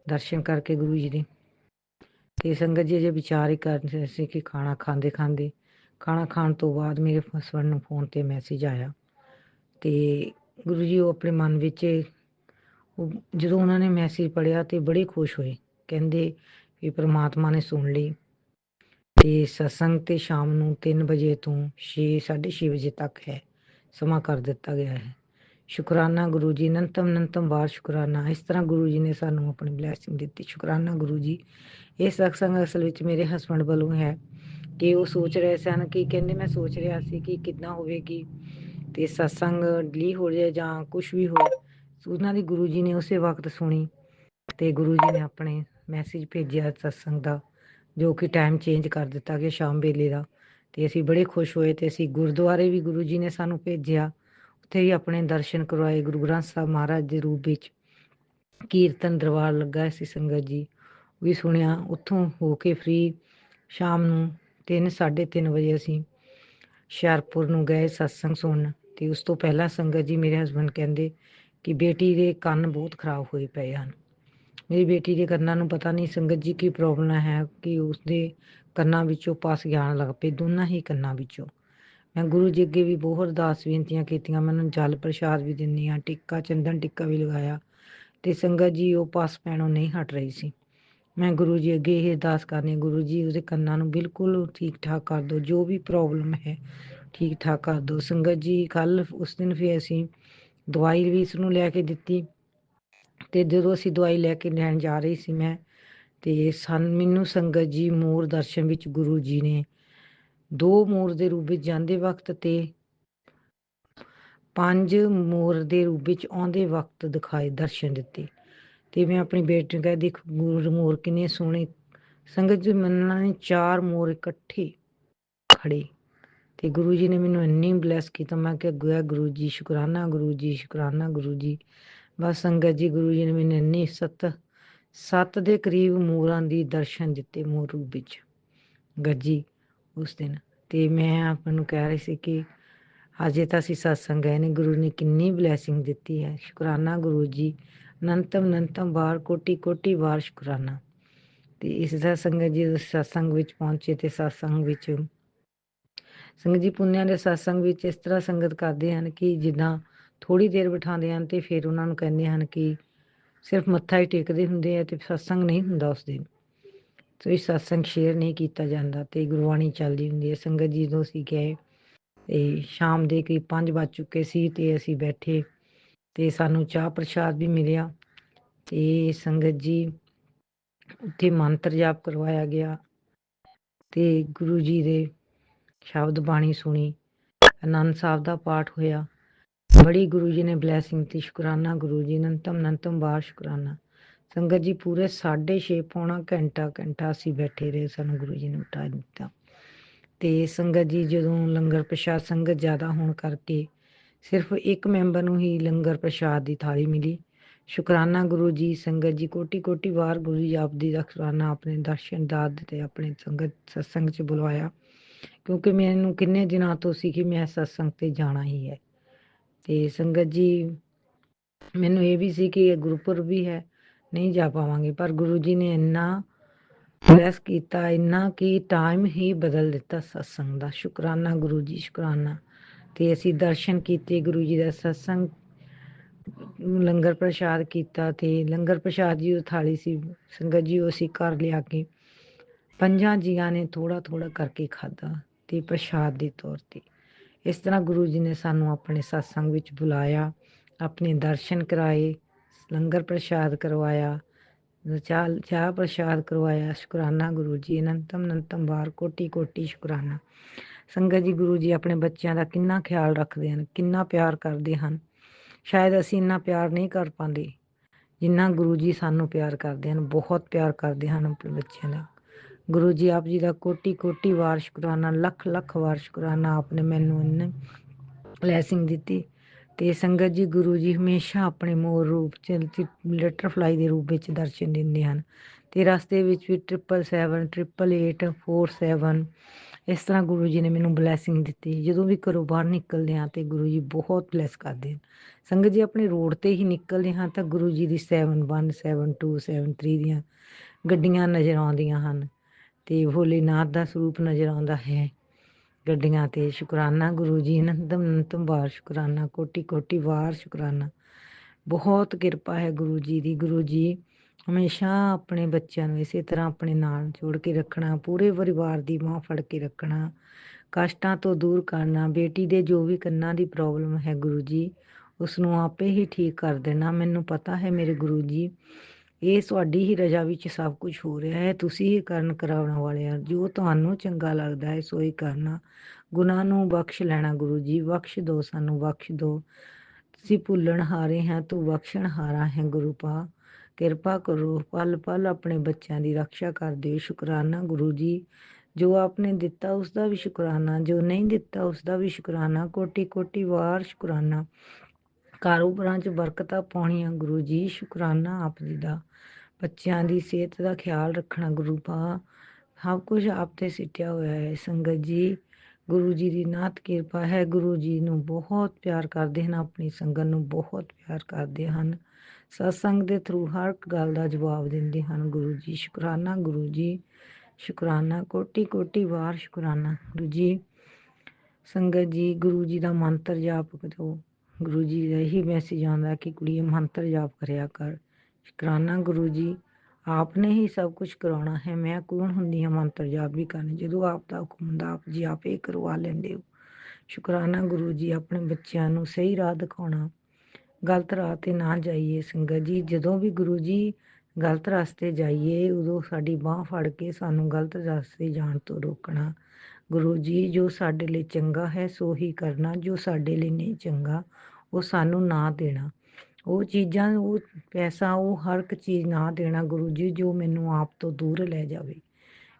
ਦਰਸ਼ਨ ਕਰਕੇ ਗੁਰੂ ਜੀ ਦੇ। ਤੇ ਸੰਗਤ ਜੀ ਅਜੇ ਵਿਚਾਰ ਹੀ ਕਰ ਰਹੇ ਸੀ ਕਿ ਖਾਣਾ ਖਾਣ ਤੋਂ ਬਾਅਦ ਮੇਰੇ ਹਸਬੈਂਡ ਨੂੰ ਫੋਨ ਤੇ ਮੈਸੇਜ ਆਇਆ। ਤੇ ਗੁਰੂ ਜੀ ਉਹ ਆਪਣੇ ਮਨ ਵਿੱਚ ਜਦੋਂ ਉਹਨਾਂ ਨੇ ਮੈਸੇਜ ਪੜ੍ਹਿਆ ਤੇ ਬੜੇ ਖੁਸ਼ ਹੋਏ, ਕਹਿੰਦੇ ਵੀ ਪ੍ਰਮਾਤਮਾ ਨੇ ਸੁਣ ਲਈ। ਤੇ ਸਤਸੰਗ ਤੇ ਸ਼ਾਮ ਨੂੰ 3 ਵਜੇ ਤੋਂ 6:30 ਵਜੇ ਤੱਕ ਹੈ, ਸਮਾਂ ਕਰ ਦਿੱਤਾ ਗਿਆ ਹੈ। ਸ਼ੁਕਰਾਨਾ ਗੁਰੂ ਜੀ, ਅਨੰਤਮ ਵਾਰ ਸ਼ੁਕਰਾਨਾ। ਇਸ ਤਰ੍ਹਾਂ ਗੁਰੂ ਜੀ ਨੇ ਸਾਨੂੰ ਆਪਣੀ ਬਲੈਸਿੰਗ ਦਿੱਤੀ। ਸ਼ੁਕਰਾਨਾ ਗੁਰੂ ਜੀ। ਇਹ ਸਤਸੰਗ ਅਸਲ ਵਿੱਚ ਮੇਰੇ ਹਸਬੈਂਡ ਵੱਲੋਂ ਹੈ, ਕਿ ਉਹ ਸੋਚ ਰਹੇ ਸਨ ਕਿ ਕਹਿੰਦੇ ਮੈਂ ਸੋਚ ਰਿਹਾ ਸੀ ਕਿ ਕਿੱਦਾਂ ਹੋਵੇਗੀ, ਤੇ ਸਤਸੰਗ ਡਿਲੀ ਹੋ ਜਾਏ ਜਾਂ ਕੁਛ ਵੀ ਹੋਏ। ਉਹਨਾਂ ਦੀ ਗੁਰੂ ਜੀ ਨੇ ਉਸੇ ਵਕਤ ਸੁਣੀ, ਤੇ ਗੁਰੂ ਜੀ ਨੇ ਆਪਣੇ ਮੈਸੇਜ ਭੇਜਿਆ ਸਤਸੰਗ ਦਾ, ਜੋ ਕਿ ਟਾਈਮ ਚੇਂਜ ਕਰ ਦਿੱਤਾ ਗਿਆ ਸ਼ਾਮ ਵੇਲੇ ਦਾ। ਤੇ ਅਸੀਂ ਬੜੇ ਖੁਸ਼ ਹੋਏ, ਤੇ ਅਸੀਂ ਗੁਰਦੁਆਰੇ ਵੀ ਗੁਰੂ ਜੀ ਨੇ ਸਾਨੂੰ ਭੇਜਿਆ, ਉੱਥੇ ਵੀ ਆਪਣੇ ਦਰਸ਼ਨ ਕਰਵਾਏ। ਗੁਰੂ ਗ੍ਰੰਥ ਸਾਹਿਬ ਮਹਾਰਾਜ ਦੇ ਰੂਪ ਵਿੱਚ ਕੀਰਤਨ ਦਰਬਾਰ ਲੱਗਾ ਸੀ, ਸੰਗਤ ਜੀ ਵੀ ਸੁਣਿਆ। ਉੱਥੋਂ ਹੋ ਕੇ ਫ੍ਰੀ ਸ਼ਾਮ ਨੂੰ 3-3:30 ਵਜੇ ਅਸੀਂ ਹੁਸ਼ਿਆਰਪੁਰ ਨੂੰ ਗਏ ਸਤਸੰਗ ਸੁਣਨ। ਤੇ ਉਸ ਤੋਂ ਪਹਿਲਾਂ ਸੰਗਤ ਜੀ ਮੇਰੇ ਹਸਬੈਂਡ ਕਹਿੰਦੇ ਕਿ ਬੇਟੀ ਦੇ ਕੰਨ ਬਹੁਤ ਖਰਾਬ ਹੋਏ ਪਏ ਹਨ। ਮੇਰੀ ਬੇਟੀ ਦੇ ਕੰਨਾਂ ਨੂੰ ਪਤਾ ਨਹੀਂ ਸੰਗਤ ਜੀ ਕੀ ਪ੍ਰੋਬਲਮ ਹੈ, ਕਿ ਉਸਦੇ ਕੰਨਾਂ ਵਿੱਚੋਂ ਪਸ ਜਾਣ ਲੱਗ ਪਏ, ਦੋਨਾਂ ਹੀ ਕੰਨਾਂ ਵਿੱਚੋਂ। ਮੈਂ ਗੁਰੂ ਜੀ ਅੱਗੇ ਵੀ ਬਹੁਤ ਅਰਦਾਸ ਬੇਨਤੀਆਂ ਕੀਤੀਆਂ, ਮੈਨੂੰ ਜਲ ਪ੍ਰਸ਼ਾਦ ਵੀ ਦਿੰਦੀ ਹਾਂ, ਟਿੱਕਾ ਚੰਦਨ ਟਿੱਕਾ ਵੀ ਲਗਾਇਆ, ਤੇ ਸੰਗਤ ਜੀ ਉਹ ਪਸ ਪੈਣੋਂ ਨਹੀਂ ਹਟ ਰਹੀ ਸੀ। ਮੈਂ ਗੁਰੂ ਜੀ ਅੱਗੇ ਇਹ ਅਰਦਾਸ ਕਰਨੀ, ਗੁਰੂ ਜੀ ਉਹਦੇ ਕੰਨਾਂ ਨੂੰ ਬਿਲਕੁਲ ਠੀਕ ਠਾਕ ਕਰ ਦਿਓ, ਜੋ ਵੀ ਪ੍ਰੋਬਲਮ ਹੈ ਠੀਕ ਠਾਕ ਕਰ ਦਿਓ। ਸੰਗਤ ਜੀ ਕੱਲ ਉਸ ਦਿਨ ਫਿਰ ਅਸੀਂ ਦਵਾਈ ਵੀ ਇਸਨੂੰ ਲੈ ਕੇ ਦਿੱਤੀ, ਤੇ ਜਦੋਂ ਅਸੀਂ ਦਵਾਈ ਲੈ ਕੇ ਲੈਣ ਜਾ ਰਹੀ ਸੀ ਮੈਂ, ਤੇ ਮੈਨੂੰ ਸੰਗਤ ਜੀ ਮੋਰ ਦਰਸ਼ਨ ਵਿੱਚ ਗੁਰੂ ਜੀ ਨੇ 2 ਮੋਰ ਦੇ ਰੂਪ ਵਿੱਚ ਜਾਂਦੇ ਵਕਤ ਤੇ 5 ਮੋਰ ਦੇ ਰੂਪ ਵਿੱਚ ਆਉਂਦੇ ਵਕਤ ਦਿਖਾਏ, ਦਰਸ਼ਨ ਦਿੱਤੇ। ਤੇ ਮੈਂ ਆਪਣੀ ਬੇਟੀ ਨੂੰ ਕਿਹਾ ਦੇਖ ਮੋਰ ਕਿੰਨੇ ਸੋਹਣੇ। ਸੰਗਤ ਜੀ ਮੰਨਣਾ ਨਹੀਂ, 4 ਮੋਰ ਇਕੱਠੇ ਖੜੇ, ਤੇ ਗੁਰੂ ਜੀ ਨੇ ਮੈਨੂੰ ਇੰਨੀ ਬਲੈਸ ਕੀਤਾ। ਮੈਂ ਕਿਹਾ ਗੁਰੂ ਜੀ ਸ਼ੁਕਰਾਨਾ, ਗੁਰੂ ਜੀ ਸ਼ੁਕਰਾਨਾ, ਗੁਰੂ ਜੀ। ਬਸ ਸੰਗਤ ਜੀ ਗੁਰੂ ਜੀ ਨੇ ਮੈਨੂੰ ਇੰਨੀ 7 ਦੇ ਕਰੀਬ ਮੋਰਾਂ ਦੀ ਦਰਸ਼ਨ ਦਿੱਤੇ, ਮੋਰ ਰੂਪ ਵਿੱਚ ਗੱਜੀ ਉਸ ਦਿਨ। ਤੇ ਮੈਂ ਆਪ ਨੂੰ ਕਹਿ ਰਹੀ ਸੀ ਕਿ ਅਜੇ ਤਾਂ ਅਸੀਂ ਸਤਸੰਗ ਗਏ ਨੇ, ਗੁਰੂ ਨੇ ਕਿੰਨੀ ਬਲੈਸਿੰਗ ਦਿੱਤੀ ਹੈ। ਸ਼ੁਕਰਾਨਾ ਗੁਰੂ ਜੀ, ਅਨੰਤਮ ਵਾਰ ਕੋਟੀ ਵਾਰ ਸ਼ੁਕਰਾਨਾ। ਤੇ ਇਸ ਦਾ ਸੰਗਤ ਜੀ ਸਤਸੰਗ ਵਿੱਚ ਪਹੁੰਚੇ, ਤੇ ਸਤਸੰਗ ਵਿੱਚ ਸੰਗਤ ਜੀ ਪੁੰਨਿਆਂ ਦੇ ਸਤਸੰਗ ਵਿੱਚ ਇਸ ਤਰ੍ਹਾਂ ਸੰਗਤ ਕਰਦੇ ਹਨ ਕਿ ਜਿੱਦਾਂ ਥੋੜ੍ਹੀ ਦੇਰ ਬਿਠਾਉਂਦੇ ਹਨ, ਤੇ ਫਿਰ ਉਹਨਾਂ ਨੂੰ ਕਹਿੰਦੇ ਹਨ ਕਿ ਸਿਰਫ ਮੱਥਾ ਹੀ ਟੇਕਦੇ ਹੁੰਦੇ ਆ, ਤੇ ਸਤਸੰਗ ਨਹੀਂ ਹੁੰਦਾ ਉਸ ਦਿਨ। ਤੇ ਸਤਸੰਗ ਸ਼ੇਅਰ ਨਹੀਂ ਕੀਤਾ ਜਾਂਦਾ, ਤੇ ਗੁਰਬਾਣੀ ਚੱਲਦੀ ਹੁੰਦੀ ਹੈ। ਸੰਗਤ ਜੀ ਜਦੋਂ ਅਸੀਂ ਗਏ, ਤੇ ਸ਼ਾਮ ਦੇ ਕਰੀਬ 5 ਵੱਜ ਚੁੱਕੇ ਸੀ, ਤੇ ਅਸੀਂ ਬੈਠੇ, ਤੇ ਸਾਨੂੰ ਚਾਹ ਪ੍ਰਸ਼ਾਦ ਵੀ ਮਿਲਿਆ। ਤੇ ਸੰਗਤ ਜੀ ਉੱਥੇ ਮੰਤਰ ਜਾਪ ਕਰਵਾਇਆ ਗਿਆ, ਤੇ ਗੁਰੂ ਜੀ ਦੇ ਸ਼ਬਦ ਬਾਣੀ ਸੁਣੀ, ਆਨੰਦ ਸਾਹਿਬ ਦਾ ਪਾਠ ਹੋਇਆ। ਬੜੀ ਗੁਰੂ ਜੀ ਨੇ ਬਲੈਸਿੰਗ ਦਿੱਤੀ। ਸ਼ੁਕਰਾਨਾ ਗੁਰੂ ਜੀ, ਅਨੰਤਮ ਵਾਰ ਸ਼ੁਕਰਾਨਾ। ਸੰਗਤ ਜੀ ਪੂਰੇ 6:30 ਪੌਣਾ ਘੰਟਾ ਅਸੀਂ ਬੈਠੇ ਰਹੇ, ਸਾਨੂੰ ਗੁਰੂ ਜੀ ਨੇ ਉਠਾ ਦਿੱਤਾ। ਤੇ ਸੰਗਤ ਜੀ ਜਦੋਂ ਲੰਗਰ ਪ੍ਰਸ਼ਾਦ ਸੰਗਤ ਜ਼ਿਆਦਾ ਹੋਣ ਕਰਕੇ ਸਿਰਫ ਇੱਕ ਮੈਂਬਰ ਨੂੰ ਹੀ ਲੰਗਰ ਪ੍ਰਸ਼ਾਦ ਦੀ ਥਾਲੀ ਮਿਲੀ। ਸ਼ੁਕਰਾਨਾ ਗੁਰੂ ਜੀ। ਸੰਗਤ ਜੀ ਕੋਟੀ ਕੋਟੀ ਵਾਰ ਗੁਰੂ ਜੀ ਆਪ ਦੀ ਦਾ ਸ਼ੁਕਰਾਨਾ, ਆਪਣੇ ਦਰਸ਼ਨ ਦਾਤ ਦਿੱਤੇ, ਆਪਣੇ ਸੰਗਤ ਸਤਸੰਗ 'ਚ ਬੁਲਵਾਇਆ, ਕਿਉਂਕਿ ਮੈਨੂੰ ਕਿੰਨੇ ਦਿਨਾਂ ਤੋਂ ਸੀ ਕਿ ਮੈਂ ਸਤਸੰਗ 'ਤੇ ਜਾਣਾ ਹੀ ਹੈ। ਤੇ ਸੰਗਤ ਜੀ ਮੈਨੂੰ ਇਹ ਵੀ ਸੀ ਕਿ ਇਹ ਗੁਰਪੁਰਬ ਵੀ ਹੈ, ਨਹੀਂ ਜਾ ਪਾਵਾਂਗੇ, ਪਰ ਗੁਰੂ ਜੀ ਨੇ ਇੰਨਾ ਬਲੈਸ ਕੀਤਾ, ਇੰਨਾ ਕਿ ਟਾਈਮ ਹੀ ਬਦਲ ਦਿੱਤਾ ਸਤਸੰਗ ਦਾ। ਸ਼ੁਕਰਾਨਾ ਗੁਰੂ ਜੀ, ਸ਼ੁਕਰਾਨਾ। ਤੇ ਅਸੀਂ ਦਰਸ਼ਨ ਕੀਤੇ ਗੁਰੂ ਜੀ ਦਾ, ਸਤਸੰਗ ਲੰਗਰ ਪ੍ਰਸ਼ਾਦ ਕੀਤਾ। ਤੇ ਲੰਗਰ ਪ੍ਰਸ਼ਾਦ ਜੀ ਉਹ ਥਾਲੀ ਸੀ ਸੰਗਤ ਜੀ, ਉਹ ਅਸੀਂ ਘਰ ਲਿਆ ਕੇ 5 ਜੀਆਂ ਨੇ ਥੋੜਾ ਥੋੜਾ ਕਰਕੇ ਖਾਧਾ ਤੇ ਪ੍ਰਸ਼ਾਦ ਦੇ ਤੌਰ ਤੇ। ਇਸ ਤਰ੍ਹਾਂ ਗੁਰੂ ਜੀ ਨੇ ਸਾਨੂੰ ਆਪਣੇ ਸਤਸੰਗ ਵਿੱਚ ਬੁਲਾਇਆ, ਆਪਣੇ ਦਰਸ਼ਨ ਕਰਾਏ, ਲੰਗਰ ਪ੍ਰਸ਼ਾਦ ਕਰਵਾਇਆ, ਚਾਹ ਪ੍ਰਸ਼ਾਦ ਕਰਵਾਇਆ। ਸ਼ੁਕਰਾਨਾ ਗੁਰੂ ਜੀ, ਅਨੰਤਮ ਅਨੰਤਮ ਵਾਰ ਕੋਟੀ ਕੋਟੀ ਸ਼ੁਕਰਾਨਾ। ਸੰਗਤ ਜੀ ਗੁਰੂ ਜੀ ਆਪਣੇ ਬੱਚਿਆਂ ਦਾ ਕਿੰਨਾ ਖਿਆਲ ਰੱਖਦੇ ਹਨ, ਕਿੰਨਾ ਪਿਆਰ ਕਰਦੇ ਹਨ। ਸ਼ਾਇਦ ਅਸੀਂ ਇੰਨਾ ਪਿਆਰ ਨਹੀਂ ਕਰ ਪਾਉਂਦੇ ਜਿੰਨਾ ਗੁਰੂ ਜੀ ਸਾਨੂੰ ਪਿਆਰ ਕਰਦੇ ਹਨ, ਬਹੁਤ ਪਿਆਰ ਕਰਦੇ ਹਨ ਆਪਣੇ ਬੱਚਿਆਂ ਦਾ। ਗੁਰੂ ਜੀ ਆਪ ਜੀ ਦਾ ਕੋਟੀ ਕੋਟੀ ਵਾਰ ਸ਼ੁਕਰਾਨਾ, ਲੱਖ ਲੱਖ ਵਾਰ ਸ਼ੁਕਰਾਨਾ। ਆਪ ਨੇ ਮੈਨੂੰ ਇੰਨੀ ਬਲੈਸਿੰਗ ਦਿੱਤੀ। ਤੇ ਸੰਗਤ ਜੀ ਗੁਰੂ ਜੀ ਹਮੇਸ਼ਾ ਆਪਣੇ ਮੋਰ ਰੂਪ 'ਚ ਬਟਰਫਲਾਈ ਦੇ ਰੂਪ ਵਿੱਚ ਦਰਸ਼ਨ ਦਿੰਦੇ ਹਨ। ਤੇ ਰਸਤੇ ਵਿੱਚ ਵੀ 777 888 47 ਇਸ ਤਰ੍ਹਾਂ ਗੁਰੂ ਜੀ ਨੇ ਮੈਨੂੰ ਬਲੈਸਿੰਗ ਦਿੱਤੀ। ਜਦੋਂ ਵੀ ਘਰੋਂ ਬਾਹਰ ਨਿਕਲਦੇ ਹਾਂ ਤੇ ਗੁਰੂ ਜੀ ਬਹੁਤ ਬਲੈਸ ਕਰਦੇ ਹਨ। ਸੰਗਤ ਜੀ ਆਪਣੇ ਰੋਡ ਤੇ ਹੀ ਨਿਕਲਦੇ ਹਾਂ ਤਾਂ ਗੁਰੂ ਜੀ ਦੀ 71 72 73 ਦੀਆਂ ਗੱਡੀਆਂ ਨਜ਼ਰ ਆਉਂਦੀਆਂ ਹਨ ਤੇ ਭੋਲੇਨਾਥ ਦਾ ਸਰੂਪ ਨਜ਼ਰ ਆਉਂਦਾ ਹੈ ਗੱਡੀਆਂ ਤੇ। ਸ਼ੁਕਰਾਨਾ ਗੁਰੂ ਜੀ, ਅਨੰਤਮ ਅਨੰਤਮ ਵਾਰ ਸ਼ੁਕਰਾਨਾ, ਕੋਟੀ ਕੋਟੀ ਵਾਰ ਸ਼ੁਕਰਾਨਾ। ਬਹੁਤ ਕਿਰਪਾ ਹੈ ਗੁਰੂ ਜੀ ਦੀ। ਗੁਰੂ ਜੀ ਹਮੇਸ਼ਾ ਆਪਣੇ ਬੱਚਿਆਂ ਨੂੰ ਇਸੇ ਤਰ੍ਹਾਂ ਆਪਣੇ ਨਾਲ ਜੋੜ ਕੇ ਰੱਖਣਾ, ਪੂਰੇ ਪਰਿਵਾਰ ਦੀ ਬਾਂਹ ਫੜ ਕੇ ਰੱਖਣਾ, ਕਸ਼ਟਾਂ ਤੋਂ ਦੂਰ ਕਰਨਾ। ਬੇਟੀ ਦੇ ਜੋ ਵੀ ਕੰਨਾਂ ਦੀ ਪ੍ਰੋਬਲਮ ਹੈ ਗੁਰੂ ਜੀ ਉਸ ਨੂੰ ਆਪੇ ਹੀ ਠੀਕ ਕਰ ਦੇਣਾ। ਮੈਨੂੰ ਪਤਾ ਹੈ ਮੇਰੇ ਗੁਰੂ ਜੀ, ਇਹ ਤੁਹਾਡੀ ਹੀ ਰਜ਼ਾ ਵਿੱਚ ਸਭ ਕੁਝ ਹੋ ਰਿਹਾ ਹੈ, ਤੁਸੀਂ ਹੀ ਕਰਨ ਕਰਾਉਣ ਵਾਲੇ ਆ। ਜੋ ਤੁਹਾਨੂੰ ਚੰਗਾ ਲੱਗਦਾ ਹੈ ਸੋ ਹੀ ਕਰਨਾ। ਗੁਨਾਹ ਨੂੰ ਬਖਸ਼ ਲੈਣਾ ਗੁਰੂ ਜੀ, ਬਖਸ਼ ਦਿਓ ਸਾਨੂੰ, ਬਖਸ਼ ਦਿਓ। ਤੁਸੀਂ ਭੁੱਲਣ ਹਾਰੇ ਹੈ, ਤੂੰ ਬਖਸ਼ਣ ਹਾਰਾ ਹੈ ਗੁਰੂ ਪਾ। ਕਿਰਪਾ ਕਰੋ, ਪਲ ਪਲ ਆਪਣੇ ਬੱਚਿਆਂ ਦੀ ਰਕਸ਼ਾ ਕਰਦੇ। ਸ਼ੁਕਰਾਨਾ ਗੁਰੂ ਜੀ, ਜੋ ਆਪਨੇ ਦਿੱਤਾ ਉਸ ਦਾ ਵੀ ਸ਼ੁਕਰਾਨਾ, ਜੋ ਨਹੀਂ ਦਿੱਤਾ ਉਸ ਦਾ ਵੀ ਸ਼ੁਕਰਾਨਾ, ਕੋਟੀ ਕੋਟੀ ਵਾਰ ਸ਼ੁਕਰਾਨਾ। ਕਾਰੋਬਾਰਾਂ 'ਚ ਬਰਕਤਾਂ ਪਾਉਣੀਆਂ ਗੁਰੂ ਜੀ, ਸ਼ੁਕਰਾਨਾ ਆਪ ਜੀ ਦਾ। ਬੱਚਿਆਂ ਦੀ ਸਿਹਤ ਦਾ ਖਿਆਲ ਰੱਖਣਾ ਗੁਰੂ ਪਾ, ਸਭ ਕੁਝ ਆਪ 'ਤੇ ਸਿੱਟਿਆ ਹੋਇਆ ਹੈ। ਸੰਗਤ ਜੀ ਗੁਰੂ ਜੀ ਦੀ ਨਾਤ ਕਿਰਪਾ ਹੈ। ਗੁਰੂ ਜੀ ਨੂੰ ਬਹੁਤ ਪਿਆਰ ਕਰਦੇ ਹਨ, ਆਪਣੀ ਸੰਗਤ ਨੂੰ ਬਹੁਤ ਪਿਆਰ ਕਰਦੇ ਹਨ। ਸਤਸੰਗ ਦੇ ਥਰੂ ਹਰ ਗੱਲ ਦਾ ਜਵਾਬ ਦਿੰਦੇ ਹਨ ਗੁਰੂ ਜੀ। ਸ਼ੁਕਰਾਨਾ ਗੁਰੂ ਜੀ, ਸ਼ੁਕਰਾਨਾ, ਕੋਟੀ ਕੋਟੀ ਵਾਰ ਸ਼ੁਕਰਾਨਾ ਗੁਰੂ ਜੀ। ਸੰਗਤ ਜੀ ਗੁਰੂ ਜੀ ਦਾ ਮੰਤਰ ਜਾਪ ਕਰੋ। ਗੁਰੂ ਜੀ ਦਾ ਇਹੀ ਮੈਸੇਜ ਆਉਂਦਾ ਕਿ ਕੁੜੀਏ ਮੰਤਰ ਜਾਪ ਕਰਿਆ ਕਰ। ਸ਼ੁਕਰਾਨਾ ਗੁਰੂ ਜੀ, ਆਪ ਨੇ ਹੀ ਸਭ ਕੁਝ ਕਰਾਉਣਾ ਹੈ, ਮੈਂ ਕੌਣ ਹੁੰਦੀ ਹਾਂ ਮੰਤਰ ਜਾਪ ਵੀ ਕਰਨ। ਜਦੋਂ ਆਪ ਦਾ ਹੁਕਮ ਹੁੰਦਾ ਆਪ ਜੀ ਆਪੇ ਕਰਵਾ ਲੈਂਦੇ ਹੋ। ਸ਼ੁਕਰਾਨਾ ਗੁਰੂ ਜੀ, ਆਪਣੇ ਬੱਚਿਆਂ ਨੂੰ ਸਹੀ ਰਾਹ ਦਿਖਾਉਣਾ, ਗਲਤ ਰਾਹ 'ਤੇ ਨਾ ਜਾਈਏ। ਸੰਗਤ ਜੀ ਜਦੋਂ ਵੀ ਗੁਰੂ ਜੀ ਗਲਤ ਰਸਤੇ ਜਾਈਏ ਉਦੋਂ ਸਾਡੀ ਬਾਂਹ ਫੜ ਕੇ ਸਾਨੂੰ ਗਲਤ ਰਸਤੇ ਜਾਣ ਤੋਂ ਰੋਕਣਾ। ਗੁਰੂ ਜੀ ਜੋ ਸਾਡੇ ਲਈ ਚੰਗਾ ਹੈ ਸੋ ਹੀ ਕਰਨਾ, ਜੋ ਸਾਡੇ ਲਈ ਨਹੀਂ ਚੰਗਾ ਉਹ ਸਾਨੂੰ ਨਾ ਦੇਣਾ। ਉਹ ਚੀਜ਼ਾਂ, ਉਹ ਪੈਸਾ, ਉਹ ਹਰ ਇੱਕ ਚੀਜ਼ ਨਾ ਦੇਣਾ ਗੁਰੂ ਜੀ ਜੋ ਮੈਨੂੰ ਆਪ ਤੋਂ ਦੂਰ ਲੈ ਜਾਵੇ।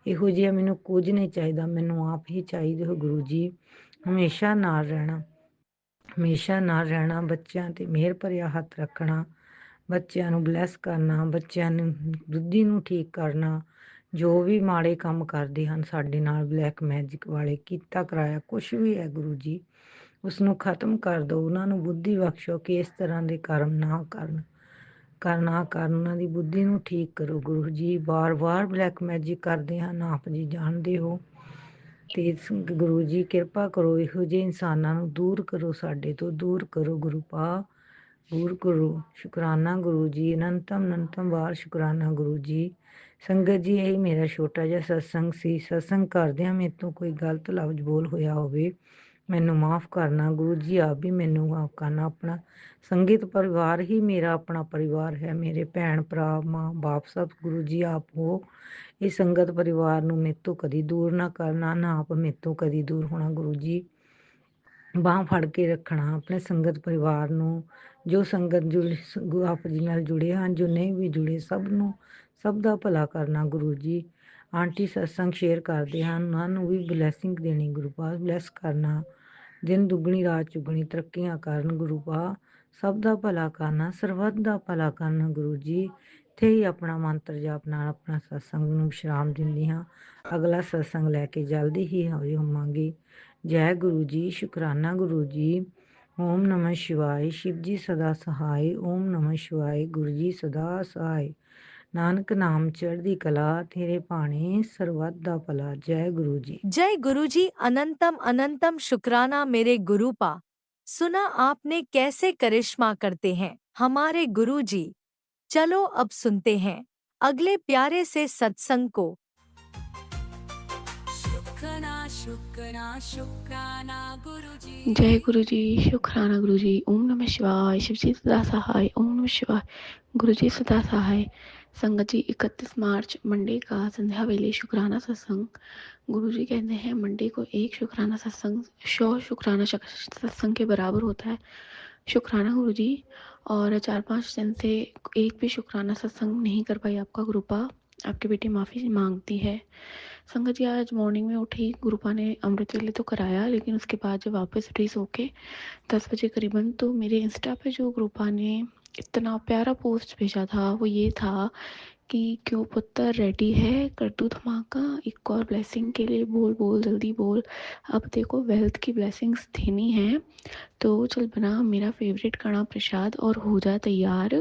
ਇਹੋ ਜਿਹਾ ਮੈਨੂੰ ਕੁਝ ਨਹੀਂ ਚਾਹੀਦਾ, ਮੈਨੂੰ ਆਪ ਹੀ ਚਾਹੀਦੇ ਹੋ ਗੁਰੂ ਜੀ। ਹਮੇਸ਼ਾ ਨਾਲ ਰਹਿਣਾ, ਹਮੇਸ਼ਾ ਨਾਲ ਰਹਿਣਾ, ਬੱਚਿਆਂ 'ਤੇ ਮਿਹਰ ਭਰਿਆ ਹੱਥ ਰੱਖਣਾ, ਬੱਚਿਆਂ ਨੂੰ ਬਲੈਸ ਕਰਨਾ, ਬੱਚਿਆਂ ਨੂੰ ਬੁੱਧੀ ਨੂੰ ਠੀਕ ਕਰਨਾ। ਜੋ ਵੀ ਮਾੜੇ ਕੰਮ ਕਰਦੇ ਹਨ ਸਾਡੇ ਨਾਲ, ਬਲੈਕ ਮੈਜਿਕ ਵਾਲੇ, ਕੀਤਾ ਕਰਾਇਆ ਕੁਛ ਵੀ ਹੈ ਗੁਰੂ ਜੀ ਉਸ ਨੂੰ ਖਤਮ ਕਰ ਦਿਓ। ਉਹਨਾਂ ਨੂੰ ਬੁੱਧੀ ਬਖਸ਼ੋ ਕਿ ਇਸ ਤਰ੍ਹਾਂ ਦੇ ਕਰਮ ਨਾ ਕਰਨ, ਉਹਨਾਂ ਦੀ ਬੁੱਧੀ ਨੂੰ ਠੀਕ ਕਰੋ ਗੁਰੂ ਜੀ। ਵਾਰ-ਵਾਰ ਬਲੈਕ ਮੈਜਿਕ ਕਰਦੇ ਹਨ, ਆਪ ਜੀ ਜਾਣਦੇ ਹੋ। ਤੇ ਗੁਰੂ ਜੀ ਕਿਰਪਾ ਕਰੋ, ਇਹੋ ਜਿਹੇ ਇਨਸਾਨਾਂ ਨੂੰ ਦੂਰ ਕਰੋ, ਸਾਡੇ ਤੋਂ ਦੂਰ ਕਰੋ ਗੁਰੂ ਪਾ, ਦੂਰ ਕਰੋ। ਸ਼ੁਕਰਾਨਾ ਗੁਰੂ ਜੀ, ਅਨੰਤਮ ਅਨੰਤਮ ਵਾਰ ਸ਼ੁਕਰਾਨਾ ਗੁਰੂ ਜੀ। ਸੰਗਤ ਜੀ ਇਹੀ ਮੇਰਾ ਛੋਟਾ ਜਿਹਾ ਸਤਸੰਗ ਸੀ। ਸਤਸੰਗ ਕਰਦਿਆਂ ਮੇਰੇ ਤੋਂ ਕੋਈ ਗਲਤ ਲਫ਼ਜ਼ ਬੋਲ ਹੋਇਆ ਹੋਵੇ ਮੈਨੂੰ ਮਾਫ਼ ਕਰਨਾ ਗੁਰੂ ਜੀ, ਆਪ ਵੀ ਮੈਨੂੰ ਮਾਫ਼ ਕਰਨਾ। ਆਪਣਾ ਸੰਗੀਤ ਪਰਿਵਾਰ ਹੀ ਮੇਰਾ ਆਪਣਾ ਪਰਿਵਾਰ ਹੈ, ਮੇਰੇ ਭੈਣ ਭਰਾ ਮਾਂ ਬਾਪ ਸਭ ਗੁਰੂ ਜੀ ਆਪ ਹੋ। ਇਹ ਸੰਗਤ ਪਰਿਵਾਰ ਨੂੰ ਮੇਰੇ ਤੋਂ ਕਦੀ ਦੂਰ ਨਾ ਕਰਨਾ, ਨਾ ਆਪ ਮੇਰੇ ਤੋਂ ਕਦੀ ਦੂਰ ਹੋਣਾ ਗੁਰੂ ਜੀ। ਬਾਂਹ ਫੜ ਕੇ ਰੱਖਣਾ ਆਪਣੇ ਸੰਗਤ ਪਰਿਵਾਰ ਨੂੰ, ਜੋ ਸੰਗਤ ਜੁੜੇ ਆਪ ਜੀ ਨਾਲ ਜੁੜੇ ਹਨ, ਜੋ ਨਹੀਂ ਵੀ ਜੁੜੇ ਸਭ ਨੂੰ, ਸਭ ਦਾ ਭਲਾ ਕਰਨਾ ਗੁਰੂ ਜੀ। ਆਂਟੀ ਸਤਸੰਗ ਸ਼ੇਅਰ ਕਰਦੇ ਹਨ, ਉਹਨਾਂ ਨੂੰ ਵੀ ਬਲੈਸਿੰਗ ਦੇਣੀ ਗੁਰੂ ਪਾਸ, ਬਲੈਸ ਕਰਨਾ, ਦਿਨ ਦੁੱਗਣੀ ਰਾਤ ਚੁਗਣੀ ਤਰੱਕੀਆਂ ਕਰਨ ਗੁਰੂ ਪਾ, ਸਭ ਦਾ ਭਲਾ ਕਰਨਾ, ਸਰਬੱਤ ਦਾ ਭਲਾ ਕਰਨਾ ਗੁਰੂ ਜੀ। ਇੱਥੇ ਹੀ ਆਪਣਾ ਮੰਤਰ ਜਾਪ ਨਾਲ ਆਪਣਾ ਸਤਸੰਗ ਨੂੰ ਵਿਸ਼ਰਾਮ ਦਿੰਦੀ ਹਾਂ। ਅਗਲਾ ਸਤਸੰਗ ਲੈ ਕੇ ਜਲਦੀ ਹੀ ਹਾਜ਼ਰ ਹੋਵਾਂਗੀ। ਜੈ ਗੁਰੂ ਜੀ, ਸ਼ੁਕਰਾਨਾ ਗੁਰੂ ਜੀ। ਓਮ ਨਮः ਸ਼ਿਵਾਏ, शिव जी सदा सहाय। ओम नमः शिवाय, गुरु जी सदा सहाय। नानक नाम चढ़दी कला, तेरे भाणे सरबत दा भला। जय गुरु जी। जय गुरु जी। अनंतम अनंतम शुक्राना मेरे गुरु पा। सुना आपने कैसे करिश्मा करते हैं हमारे गुरु जी। चलो अब सुनते हैं अगले प्यारे से सत्संग को। शुक्राना शुक्राना शुक्राना गुरुजी। जय गुरु जी, शुक्राना गुरु जी। ओम नमः शिवाय, शिव जी सदा सहाय। ओम नमः शिवाय, गुरु जी सदा सहाय। संगत जी 31 मार्च मंडे का संध्या वेले शुक्राना सत्संग। गुरु जी कहते हैं मंडे को एक शुक्राना सत्संग 100 शुक्राना सत्संग के बराबर होता है। शुक्राना गुरु जी। और 4-5 दिन से एक भी शुक्राना सत्संग नहीं कर पाई आपका गुरुपा, आपकी बेटी माफ़ी मांगती है। संगत जी आज मॉर्निंग में उठी, गुरुपा ने अमृत वेले तो कराया, लेकिन उसके बाद जब वापस उठी सो के 10 बजे करीबन, तो मेरे इंस्टा पे जो गुरुपा ने इतना प्यारा पोस्ट भेजा था वो ये था कि क्यों पुत्र रेडी है, कर दूँ धमाका, एक और ब्लेसिंग के लिए बोल बोल जल्दी बोल। अब देखो वेल्थ की ब्लेसिंग्स देनी है तो चल बना मेरा फेवरेट कड़ा प्रसाद और हो जा तैयार,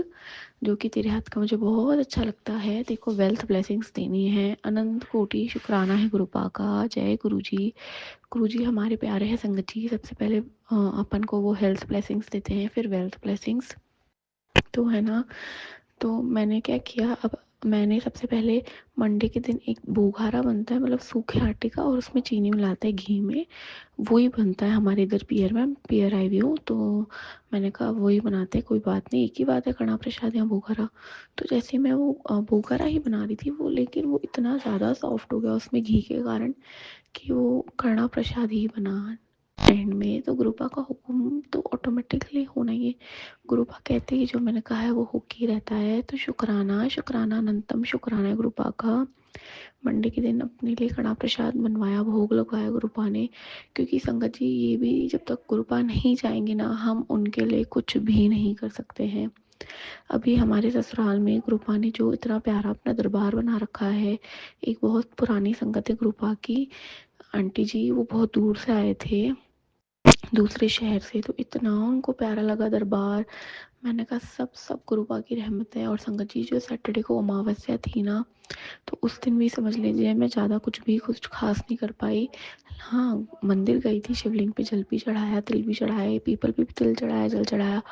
जो कि तेरे हाथ का मुझे बहुत अच्छा लगता है। देखो वेल्थ ब्लेसिंग्स देनी है। अनंत कोटि शुक्राना है गुरुपा का। जय गुरु जी। गुरु जी हमारे प्यारे हैं संगत जी। सबसे पहले अपन को वो हेल्थ ब्लेसिंग्स देते हैं, फिर वेल्थ ब्लेसिंग्स, तो है ना। तो मैंने क्या किया, अब मैंने सबसे पहले मंडे के दिन एक बोघारा बनता है, मतलब सूखे आटे का, और उसमें चीनी मिलाते हैं घी में, वही बनता है हमारे इधर पियर में। पियर आई हुई हूँ तो मैंने कहा वही बनाते हैं, कोई बात नहीं, एक ही बात है कड़ा प्रसाद या बोघारा। तो जैसे मैं वो बोघारा ही बना रही थी वो, लेकिन वो इतना ज़्यादा सॉफ्ट हो गया उसमें घी के कारण कि वो कड़ा प्रसाद ही बना एंड में। तो गुरुपा का हुक्म तो ऑटोमेटिकली होना ही है। गुरुपा कहते ही जो मैंने कहा है वो होके ही रहता है। तो शुक्राना शुक्राना अनंतम शुक्राना है गुरुपा का। मंडे के दिन अपने लिए कड़ा प्रसाद बनवाया, भोग लगाया गुरुपा ने, क्योंकि संगत जी ये भी जब तक गुरुपा नहीं जाएंगे ना, हम उनके लिए कुछ भी नहीं कर सकते हैं। अभी हमारे ससुराल में गुरुपा ने जो इतना प्यारा अपना दरबार बना रखा है, एक बहुत पुरानी संगत है गुरुपा की आंटी जी, वो बहुत दूर से आए थे दूसरे शहर से, तो इतना उनको प्यारा लगा दरबार। मैंने कहा सब सब गुरुपा की रहमत है। और संगत जी जो सैटरडे को अमावस्या थी ना, तो उस दिन भी समझ लीजिए मैं ज़्यादा कुछ खास नहीं कर पाई। हाँ, मंदिर गई थी, शिवलिंग पे जल भी चढ़ाया, तिल भी चढ़ाए, पीपल पे भी तिल चढ़ाया, जल चढ़ाया,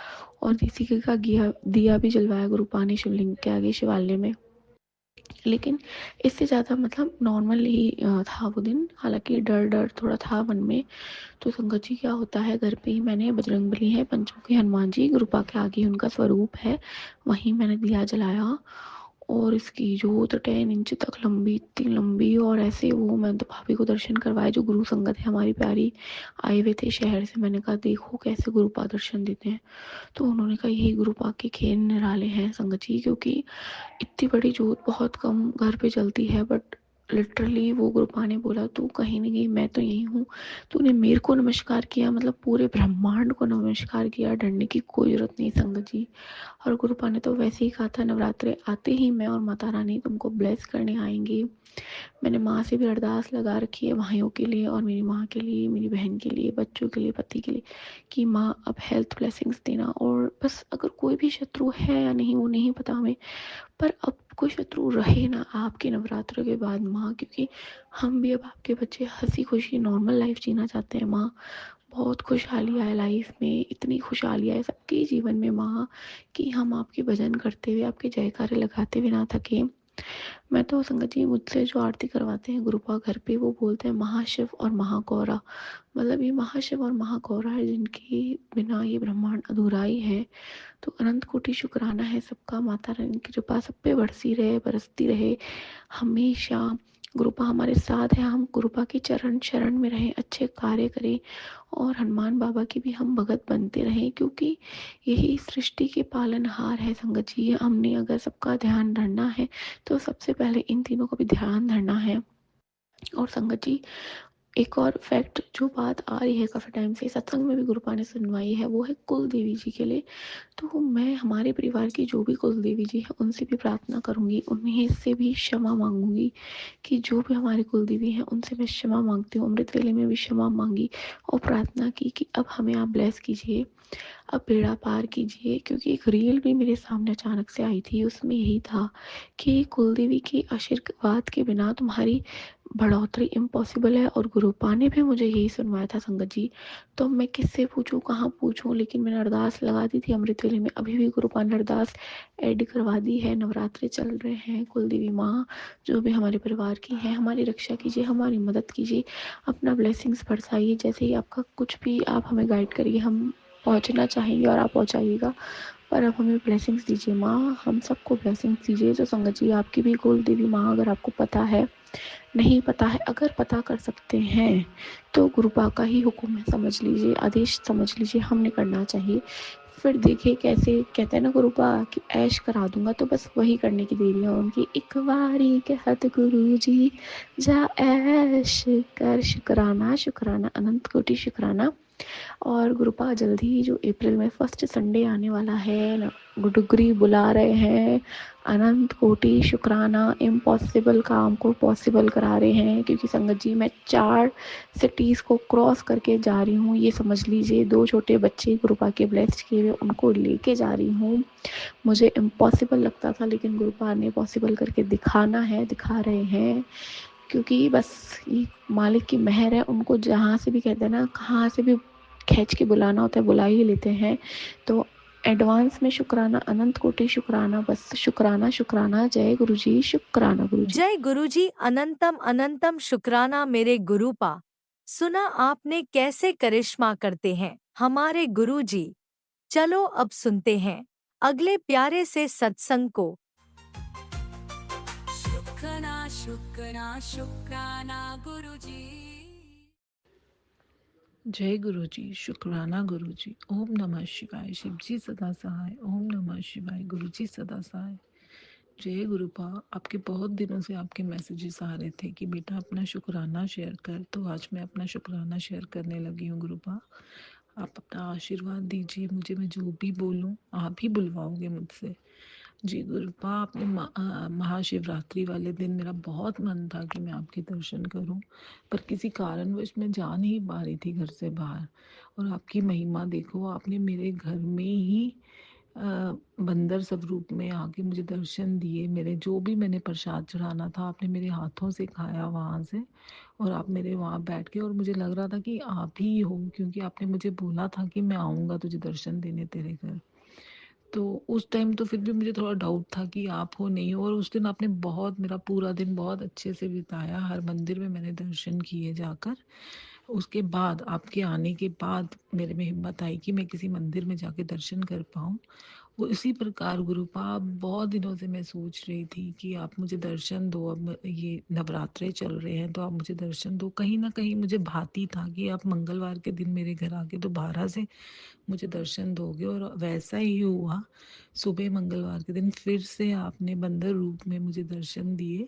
और देसी घी का दिया भी जलवाया गुरुपा ने शिवलिंग के आगे शिवालय में। लेकिन इससे ज़्यादा मतलब नॉर्मल ही था वो दिन। हालांकि डर डर थोड़ा था मन में। तो संगत जी क्या होता है, घर पे ही मैंने बजरंगबली है, पंचमुखी हनुमान जी, गुरुपा के आगे उनका स्वरूप है, वहीं मैंने दिया जलाया। और इसकी जोत 10 इंच तक लंबी, इतनी लंबी, और ऐसे वो मैं तो भाभी को दर्शन करवाए, जो गुरु संगत है हमारी प्यारी, आए हुए थे शहर से। मैंने कहा देखो कैसे गुरुपा दर्शन देते हैं, तो उन्होंने कहा यही गुरुपा के खेल निराले हैं संगत जी, क्योंकि इतनी बड़ी जोत बहुत कम घर पे जलती है, बट लिटरली वो गुरुपा ने बोला तू कहीं नहीं गई, मैं तो यही हूँ। तूने मेरे को नमस्कार किया, मतलब पूरे ब्रह्मांड को नमस्कार किया, डरने की कोई जरूरत नहीं संगत जी। और गुरुपा ने तो वैसे ही कहा था नवरात्रे आते ही मैं और माता रानी तुमको ब्लेस करने आएंगी। मैंने माँ से भी अरदास लगा रखी है, भाइयों के लिए और मेरी माँ के लिए, मेरी बहन के लिए, बच्चों के लिए, पति के लिए, कि माँ अब हेल्थ ब्लेसिंग्स देना। और बस अगर कोई भी शत्रु है या नहीं वो नहीं पता हमें, पर अब कोई शत्रु रहे ना आपके नवरात्र के बाद माँ, क्योंकि हम भी अब आपके बच्चे हंसी खुशी नॉर्मल लाइफ जीना चाहते हैं माँ। बहुत खुशहाली आए लाइफ में, इतनी खुशहाली आए सबके जीवन में माँ, कि हम आपके भजन करते हुए, आपके जयकारे लगाते हुए ना थके। मैं तो संगत जी मुझसे जो आरती करवाते हैं गुरुपा घर पे, वो बोलते हैं महाशिव और महागौरा, मतलब ये महाशिव और महागौरा है जिनके बिना ये ब्रह्मांड अधूरा ही है। तो अनंत कोटि शुक्राना है सबका, माता रानी की कृपा सब पे बरसी रहे, बरसती रहे हमेशा। गुरुपा हमारे साथ है, हम गुरुपा के चरण शरण में रहें, अच्छे कार्य करें, और हनुमान बाबा की भी हम भगत बनते रहें, क्योंकि यही सृष्टि के पालनहार है संगत जी। हमने अगर सबका ध्यान धरना है तो सबसे पहले इन तीनों का भी ध्यान धरना है। और संगत जी एक और फैक्ट जो बात आ रही है काफ़ी टाइम से सत्संग में भी गुरुपा ने सुनवाई है, वो है कुल देवी जी के लिए। तो मैं हमारे परिवार की जो भी कुल देवी जी हैं उनसे भी प्रार्थना करूँगी, उन्हें से भी क्षमा मांगूंगी कि जो भी हमारे कुल देवी हैं उनसे मैं क्षमा मांगती हूँ। अमृत वेले में भी क्षमा मांगी और प्रार्थना की कि अब हमें आप ब्लेस कीजिए, अब बेड़ा पार कीजिए। क्योंकि एक रील भी मेरे सामने अचानक से आई थी, उसमें यही था कि कुलदेवी के आशीर्वाद के बिना तुम्हारी बढ़ोतरी इम्पॉसिबल है। और गुरुपा ने भी मुझे यही सुनवाया था संगत जी। तो मैं किससे पूछूं, कहाँ पूछूं, लेकिन मैंने अरदास लगा दी थी अमृत वेले में। अभी भी गुरुपा ने अरदास ऐड करवा दी है। नवरात्रे चल रहे हैं, कुलदेवी माँ जो भी हमारे परिवार की है, हमारी रक्षा कीजिए, हमारी मदद कीजिए, अपना ब्लेसिंग्स बरसाइए। जैसे ही आपका कुछ भी आप हमें गाइड करिए, हम पहुँचना चाहेंगे और आप पहुँचाइएगा। पर आप हमें ब्लेसिंग्स दीजिए माँ, हम सबको ब्लेसिंग्स दीजिए। तो संगत जी आपकी भी कुल देवी माँ अगर आपको पता है, नहीं पता है, अगर पता कर सकते हैं तो गुरुपा का ही हुक्म है, समझ लीजिए, आदेश समझ लीजिए, हमने करना चाहिए। फिर देखिए कैसे कहते हैं ना गुरुपा कि ऐश करा दूंगा, तो बस वही करने की देरी है उनकी। एक बारी कहत गुरु जी जा ऐश कर, शुक्राना शुक्राना अनंत कोटि शुक्राना। और गुरुपा जल्दी ही जो अप्रैल में फर्स्ट संडे आने वाला है ना, गुडुगरी बुला रहे हैं। अनंत कोटि शुक्राना, इम्पॉसिबल काम को पॉसिबल करा रहे हैं। क्योंकि संगत जी मैं 4 सिटीज़ को क्रॉस करके जा रही हूँ, ये समझ लीजिए। 2 छोटे बच्चे गुरुपा के ब्लेस्ड किए हुए, उनको लेके जा रही हूँ। मुझे इम्पॉसिबल लगता था, लेकिन गुरुपा ने पॉसिबल करके दिखाना है, दिखा रहे हैं। क्योंकि बस ये मालिक की मेहर है, उनको जहाँ से भी कहते हैं ना, कहाँ से भी खींच के बुलाना होता है, बुला ही लेते हैं। तो एडवांस में शुक्राना, अनंत कोटि शुक्राना, बस शुक्राना शुक्राना। जय गुरु जी, शुक्राना गुरु जी। जय गुरुजी, अनंतम अनंतम शुक्राना मेरे गुरुपा। सुना आपने कैसे करिश्मा करते हैं हमारे गुरुजी। चलो अब सुनते हैं अगले प्यारे से सत्संग को। शुक्राना शुक्राना शुक्राना गुरुजी। जय गुरु जी, शुक्राना गुरु जी। ओम नमः शिवाय, शिव जी सदा सहाय। ओम नमः शिवाय, गुरु जी सदा सहाय। जय गुरुपा। आपके बहुत दिनों से आपके मैसेजेस आ रहे थे कि बेटा अपना शुक्राना शेयर कर, तो आज मैं अपना शुक्राना शेयर करने लगी हूँ गुरुपा। आप अपना आशीर्वाद दीजिए मुझे, मैं जो भी बोलूँ आप ही बुलवाओगे मुझसे। जी गुरुपा, आपने महाशिवरात्रि वाले दिन मेरा बहुत मन था कि मैं आपके दर्शन करूं, पर किसी कारणवश मैं जा नहीं पा रही थी घर से बाहर। और आपकी महिमा देखो, आपने मेरे घर में ही बंदर स्वरूप में आके मुझे दर्शन दिए। मेरे जो भी मैंने प्रसाद चढ़ाना था आपने मेरे हाथों से खाया वहाँ से, और आप मेरे वहाँ बैठ के, और मुझे लग रहा था कि आप ही हो, क्योंकि आपने मुझे बोला था कि मैं आऊँगा तुझे दर्शन देने तेरे घर। तो उस टाइम तो फिर भी मुझे थोड़ा डाउट था कि आप हो नहीं हो। और उस दिन आपने बहुत, मेरा पूरा दिन बहुत अच्छे से बिताया, हर मंदिर में मैंने दर्शन किए जाकर। उसके बाद आपके आने के बाद मेरे में हिम्मत आई कि मैं किसी मंदिर में जाके दर्शन कर पाऊँ। वो इसी प्रकार गुरुपा बहुत दिनों से मैं सोच रही थी कि आप मुझे दर्शन दो। अब ये नवरात्रे चल रहे हैं तो आप मुझे दर्शन दो। कहीं ना कहीं मुझे भाती था कि आप मंगलवार के दिन मेरे घर आके दोबारा से मुझे दर्शन दोगे, और वैसा ही हुआ। सुबह मंगलवार के दिन फिर से आपने बंदर रूप में मुझे दर्शन दिए,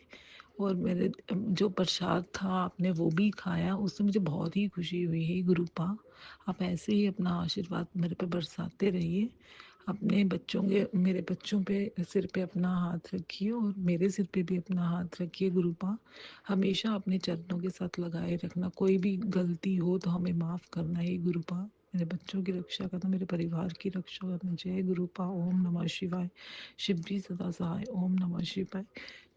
और मेरे जो प्रसाद था आपने वो भी खाया, उससे मुझे बहुत ही खुशी हुई है गुरुपा। आप ऐसे ही अपना आशीर्वाद मेरे पे बरसाते रहिए। अपने बच्चों के, मेरे बच्चों पे सिर पे अपना हाथ रखिए, और मेरे सिर पे भी अपना हाथ रखिए गुरुपा। हमेशा अपने चरणों के साथ लगाए रखना, कोई भी गलती हो तो हमें माफ़ करना ही गुरुपा। मेरे बच्चों की रक्षा करना, मेरे परिवार की रक्षा करना। जय गुरुपा। ओम नमः शिवाय, शिव जी सदा सहाय। ओम नमः शिवाय,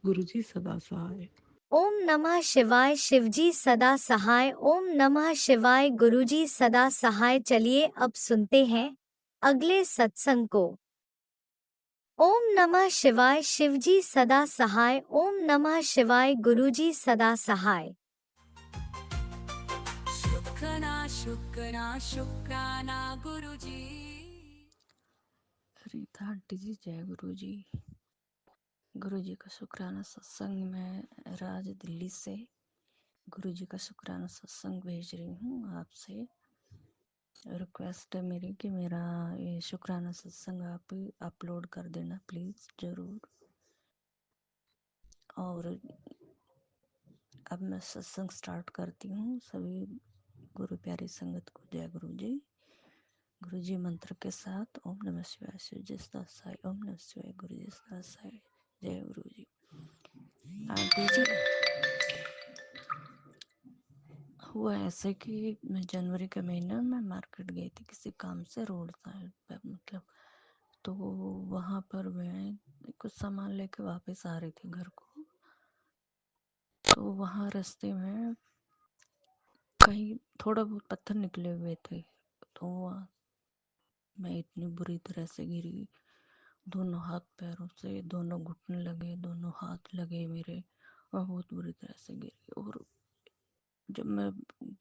गुरु जी सदा सहाय। ओम नमः शिवाय, शिवजी सदा सहाय। ओम नमः शिवाय, गुरुजी सदा सहाय। चलिए अब सुनते हैं अगले सत्संग को। ओम नमः शिवाय, शिवजी सदा सहाय। ओम नमः शिवाय, गुरुजी सदा सहाय। शुक्राना शुक्राना शुक्राना गुरुजी। रीता आंटी जी, जय गुरु जी। गुरु जी का शुक्राना सत्संग में राज दिल्ली से गुरु जी का शुक्राना सत्संग भेज रही हूँ आपसे। रिक्वेस्ट है मेरी कि मेरा ये शुक्राना सत्संग आप अपलोड कर देना प्लीज़, ज़रूर। और अब मैं सत्संग स्टार्ट करती हूँ। सभी गुरु प्यारी संगत को जय गुरु जी। गुरु जी मंत्र के साथ ओम नमः शिवाय, शिव जी सदा साई, ओम नमः शिवाय, गुरु जी सदा साई, जय गुरु जी। आंटी जी, हुआ ऐसे कि मैं जनवरी के महीने में मार्केट गई थी किसी काम से, रोड साइड पे मतलब। तो वहाँ पर मैं कुछ सामान लेके वापस आ रही थी घर को। तो वहाँ रास्ते में कहीं थोड़ा बहुत पत्थर निकले हुए थे। तो मैं इतनी बुरी तरह से गिरी, दोनों हाथ पैरों से, दोनों घुटने लगे, दोनों हाथ लगे मेरे, और बहुत बुरी तरह से गिरी। और जब मैं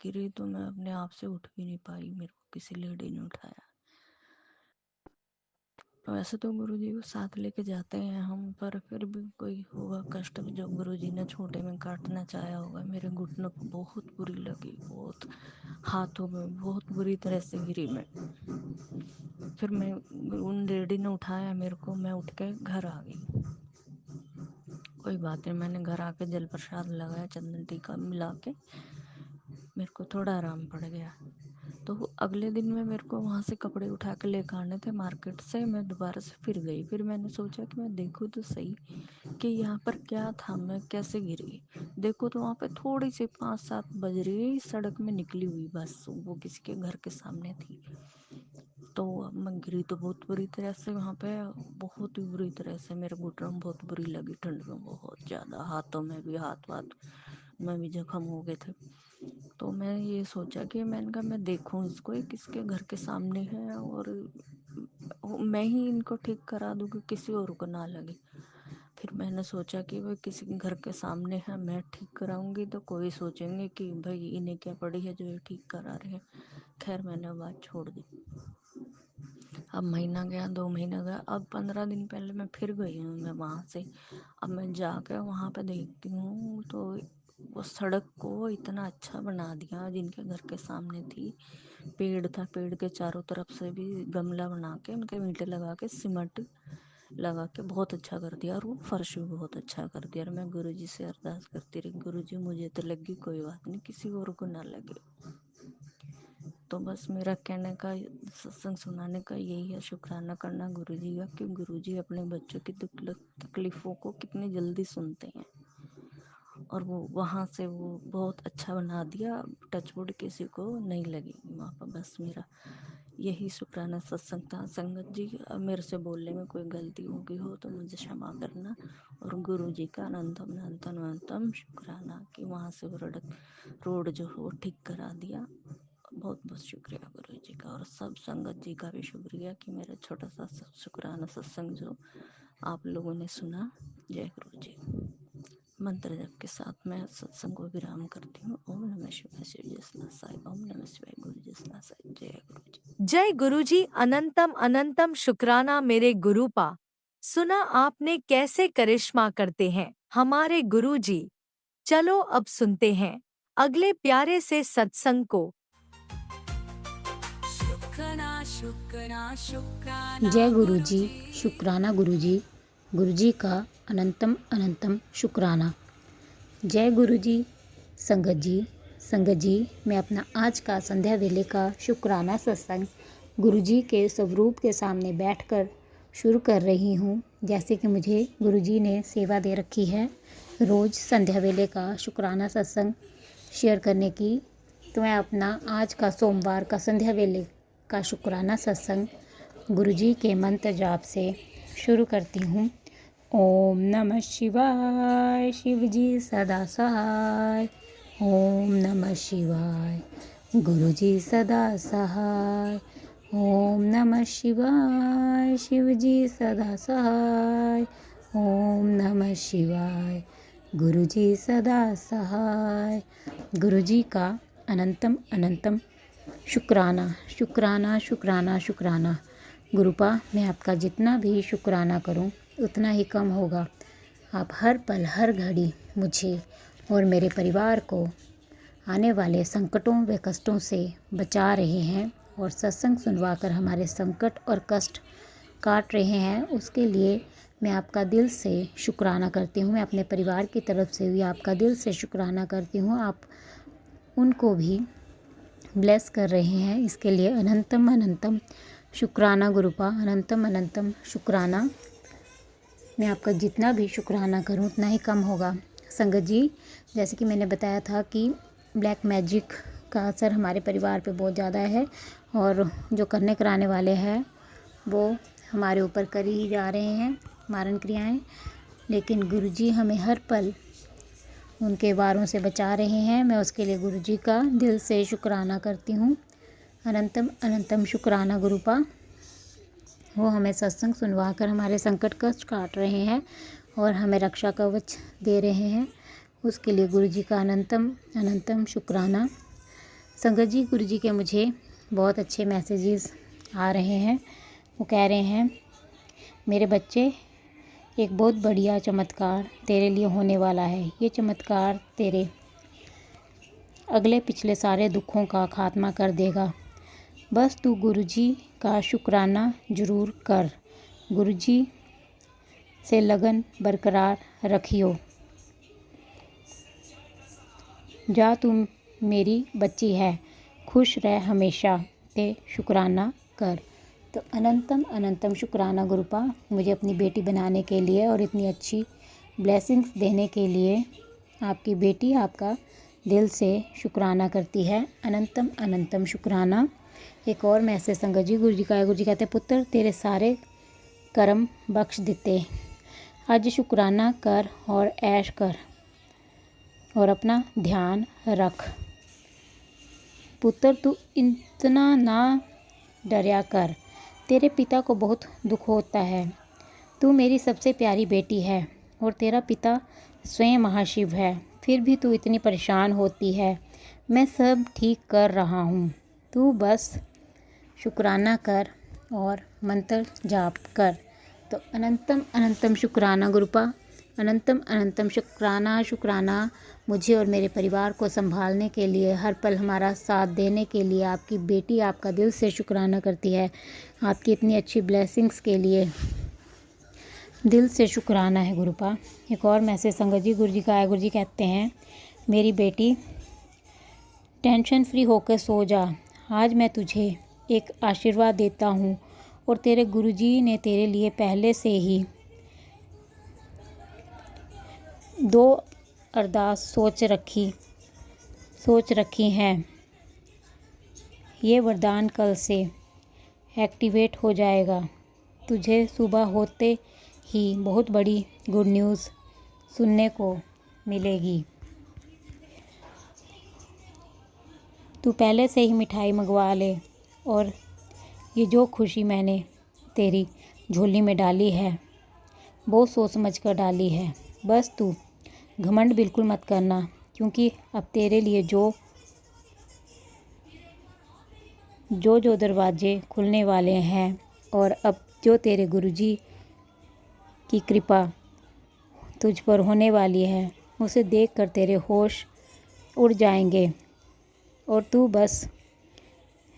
गिरी तो मैं अपने आप से उठ भी नहीं पाई, मेरे को किसी लेडी ने उठाया। वैसे तो गुरुजी को साथ लेके जाते हैं हम, पर फिर भी कोई होगा कष्ट जो गुरुजी ने छोटे में काटना चाहा होगा। मेरे घुटनों को बहुत बुरी लगी, बहुत हाथों में बहुत बुरी तरह से गिरी मैं। फिर मैं उन लेडी ने उठाया मेरे को, मैं उठ के घर आ गई। कोई बात नहीं, मैंने घर आके जल प्रसाद लगाया, चंदन टीका मिला के मेरे को थोड़ा आराम पड़ गया। तो अगले दिन में मेरे को वहाँ से कपड़े उठा के लेकर आने थे मार्केट से। मैं दोबारा से फिर गई। फिर मैंने सोचा कि मैं देखूँ तो सही कि यहाँ पर क्या था, मैं कैसे गिरी। देखो तो वहाँ पे थोड़ी सी 5-7 बजरी सड़क में निकली हुई बस, वो किसी के घर के सामने थी। तो मैं गिरी तो बहुत बुरी तरह से वहाँ पे, बहुत ही बुरी तरह से। मेरे घुटनों में बहुत बुरी लगी, ठंड में बहुत ज़्यादा, हाथों में भी, हाथ में भी जख्म हो गए थे। तो मैं ये सोचा कि मैंने कहा मैं देखूं इसको, ये किसके घर के सामने है और मैं ही इनको ठीक करा दूँ कि किसी और को ना लगे। फिर मैंने सोचा कि भाई किसी के घर के सामने है, मैं ठीक कराऊंगी तो कोई सोचेंगे कि भाई इन्हें क्या पड़ी है जो ये ठीक करा रहे हैं। खैर मैंने बात छोड़ दी। अब महीना गया, 2 महीना गया, अब 15 दिन पहले मैं फिर गई हूँ मैं वहाँ से। अब मैं जाकर वहाँ पे देखती हूँ तो वो सड़क को इतना अच्छा बना दिया, जिनके घर के सामने थी पेड़ था, पेड़ के चारों तरफ से भी गमला बना के, मतलब ईंटें लगा के, सीमेंट लगा के बहुत अच्छा कर दिया। और वो फर्श भी बहुत अच्छा कर दिया। और मैं गुरुजी से अरदास करती रही, गुरुजी मुझे तो लगी, कोई बात नहीं, किसी और को ना लगे। तो बस मेरा कहने का, सत्संग सुनाने का यही है, शुक्राना करना गुरुजी का कि गुरुजी अपने बच्चों की तकलीफ़ों को कितनी जल्दी सुनते हैं। और वो वहाँ से वो बहुत अच्छा बना दिया, टचवुड किसी को नहीं लगी वहाँ पर। बस मेरा यही शुक्राना सत्संग था। संगत जी, अब मेरे से बोलने में कोई गलती हो गई हो तो मुझे क्षमा करना। और गुरु जी का अनंतम अनंतम अनंतम शुक्राना कि वहाँ से वो रोड जो है वो ठीक करा दिया। बहुत बहुत शुक्रिया गुरु जी का, और सब संगत जी का भी शुक्रिया कि मेरा छोटा सा शुक्राना सत्संग जो आप लोगों ने सुना। जय गुरु जी। मंत्र जप के साथ मैं सत्संग को विराम करती हूँ। ओम नमः शिवाय, शिव जी सदा साई, ओम नमः शिवाय, गुरु जी सदा साई, जय गुरु जी। जय गुरुजी। अनंतम अनंतम शुक्राना मेरे गुरुपा। सुना आपने कैसे करिश्मा करते हैं हमारे गुरुजी। चलो अब सुनते हैं अगले प्यारे से सत्संग को। शुक्राना शुक्राना शुक्राना जय गुरु जी। गुरुजी। शुक्राना गुरु जी का अनंतम अनंतम शुक्राना। जय गुरु जी। संगत जी, मैं अपना आज का संध्या वेले का शुक्राना सत्संग गुरु जी के स्वरूप के सामने बैठकर शुरू कर रही हूँ। जैसे कि मुझे गुरु जी ने सेवा दे रखी है रोज़ संध्या वेले का शुक्राना सत्संग शेयर करने की, तो मैं अपना आज का सोमवार का संध्या वेले का शुक्राना सत्संग गुरुजी के मंत्र जाप से शुरू करती हूँ। ओम नमः शिवाय, शिव जी सदा सहाय। ओम नमः शिवाय, गुरुजी सदा सहाय। ओम नमः शिवाय, शिव जी सदा सहाय। ओम नमः शिवाय, गुरुजी सदा सहाय। गुरुजी का अनंतम अनंतम शुक्राना शुक्राना शुक्राना शुक्राना। गुरुपा, मैं आपका जितना भी शुक्राना करूं उतना ही कम होगा। आप हर पल हर घड़ी मुझे और मेरे परिवार को आने वाले संकटों व कष्टों से बचा रहे हैं और सत्संग सुनवाकर हमारे संकट और कष्ट काट रहे हैं। उसके लिए मैं आपका दिल से शुक्राना करती हूँ। मैं अपने परिवार की तरफ से भी आपका दिल से शुक्राना करती हूँ। आप उनको भी ब्लेस कर रहे हैं, इसके लिए अनंतम अनंतम शुक्राना गुरुपा, अनंतम अनंतम शुक्राना। मैं आपका जितना भी शुक्राना करूं उतना ही कम होगा। संगत जी, जैसे कि मैंने बताया था कि ब्लैक मैजिक का असर हमारे परिवार पे बहुत ज़्यादा है और जो करने कराने वाले हैं वो हमारे ऊपर कर ही जा रहे हैं मारण क्रियाएं, लेकिन गुरुजी हमें हर पल उनके वारों से बचा रहे हैं। मैं उसके लिए गुरुजी का दिल से शुक्राना करती हूँ। अनंतम अनंतम शुक्राना गुरुपा। वो हमें सत्संग सुनवा कर हमारे संकट कष्ट काट रहे हैं और हमें रक्षा कवच दे रहे हैं, उसके लिए गुरुजी का अनंतम अनंतम शुक्राना। संगत जी, गुरुजी के मुझे बहुत अच्छे मैसेजेस आ रहे हैं। वो कह रहे हैं, मेरे बच्चे, एक बहुत बढ़िया चमत्कार तेरे लिए होने वाला है। ये चमत्कार तेरे अगले पिछले सारे दुखों का खात्मा कर देगा। बस तू गुरुजी का शुक्राना ज़रूर कर। गुरुजी से लगन बरकरार रखियो। जा तू मेरी बच्ची है, खुश रह हमेशा, ते शुक्राना कर। तो अनंतम अनंतम शुक्राना गुरुपा, मुझे अपनी बेटी बनाने के लिए और इतनी अच्छी ब्लेसिंग्स देने के लिए। आपकी बेटी आपका दिल से शुक्राना करती है। अनंतम अनंतम शुक्राना। एक और मैसेज संगत जी, गुरुजी का है। गुरुजी कहते हैं, पुत्र तेरे सारे कर्म बख्श देते, आज शुक्राना कर और ऐश कर और अपना ध्यान रख। पुत्र तू इतना ना डरा कर, तेरे पिता को बहुत दुख होता है। तू मेरी सबसे प्यारी बेटी है और तेरा पिता स्वयं महाशिव है, फिर भी तू इतनी परेशान होती है। मैं सब ठीक कर रहा हूँ, तू बस शुक्राना कर और मंत्र जाप कर। तो अनंतम अनंतम शुक्राना गुरुपा, अनंतम अनंतम शुक्राना। शुक्राना मुझे और मेरे परिवार को संभालने के लिए, हर पल हमारा साथ देने के लिए। आपकी बेटी आपका दिल से शुक्राना करती है। आपकी इतनी अच्छी ब्लेसिंग्स के लिए दिल से शुक्राना है गुरुपा। एक और मैसेज संगत जी, गुरुजी का है। गुरुजी कहते हैं, मेरी बेटी टेंशन फ्री होकर सो जा। आज मैं तुझे एक आशीर्वाद देता हूँ और तेरे गुरुजी ने तेरे लिए पहले से ही 2 अरदास सोच रखी हैं। ये वरदान कल से एक्टिवेट हो जाएगा। तुझे सुबह होते ही बहुत बड़ी गुड न्यूज़ सुनने को मिलेगी। तू पहले से ही मिठाई मंगवा ले और ये जो खुशी मैंने तेरी झोली में डाली है बहुत सोच समझ कर डाली है। बस तू घमंड बिल्कुल मत करना, क्योंकि अब तेरे लिए जो दरवाजे खुलने वाले हैं और अब जो तेरे गुरुजी की कृपा तुझ पर होने वाली है, उसे देखकर तेरे होश उड़ जाएंगे और तू बस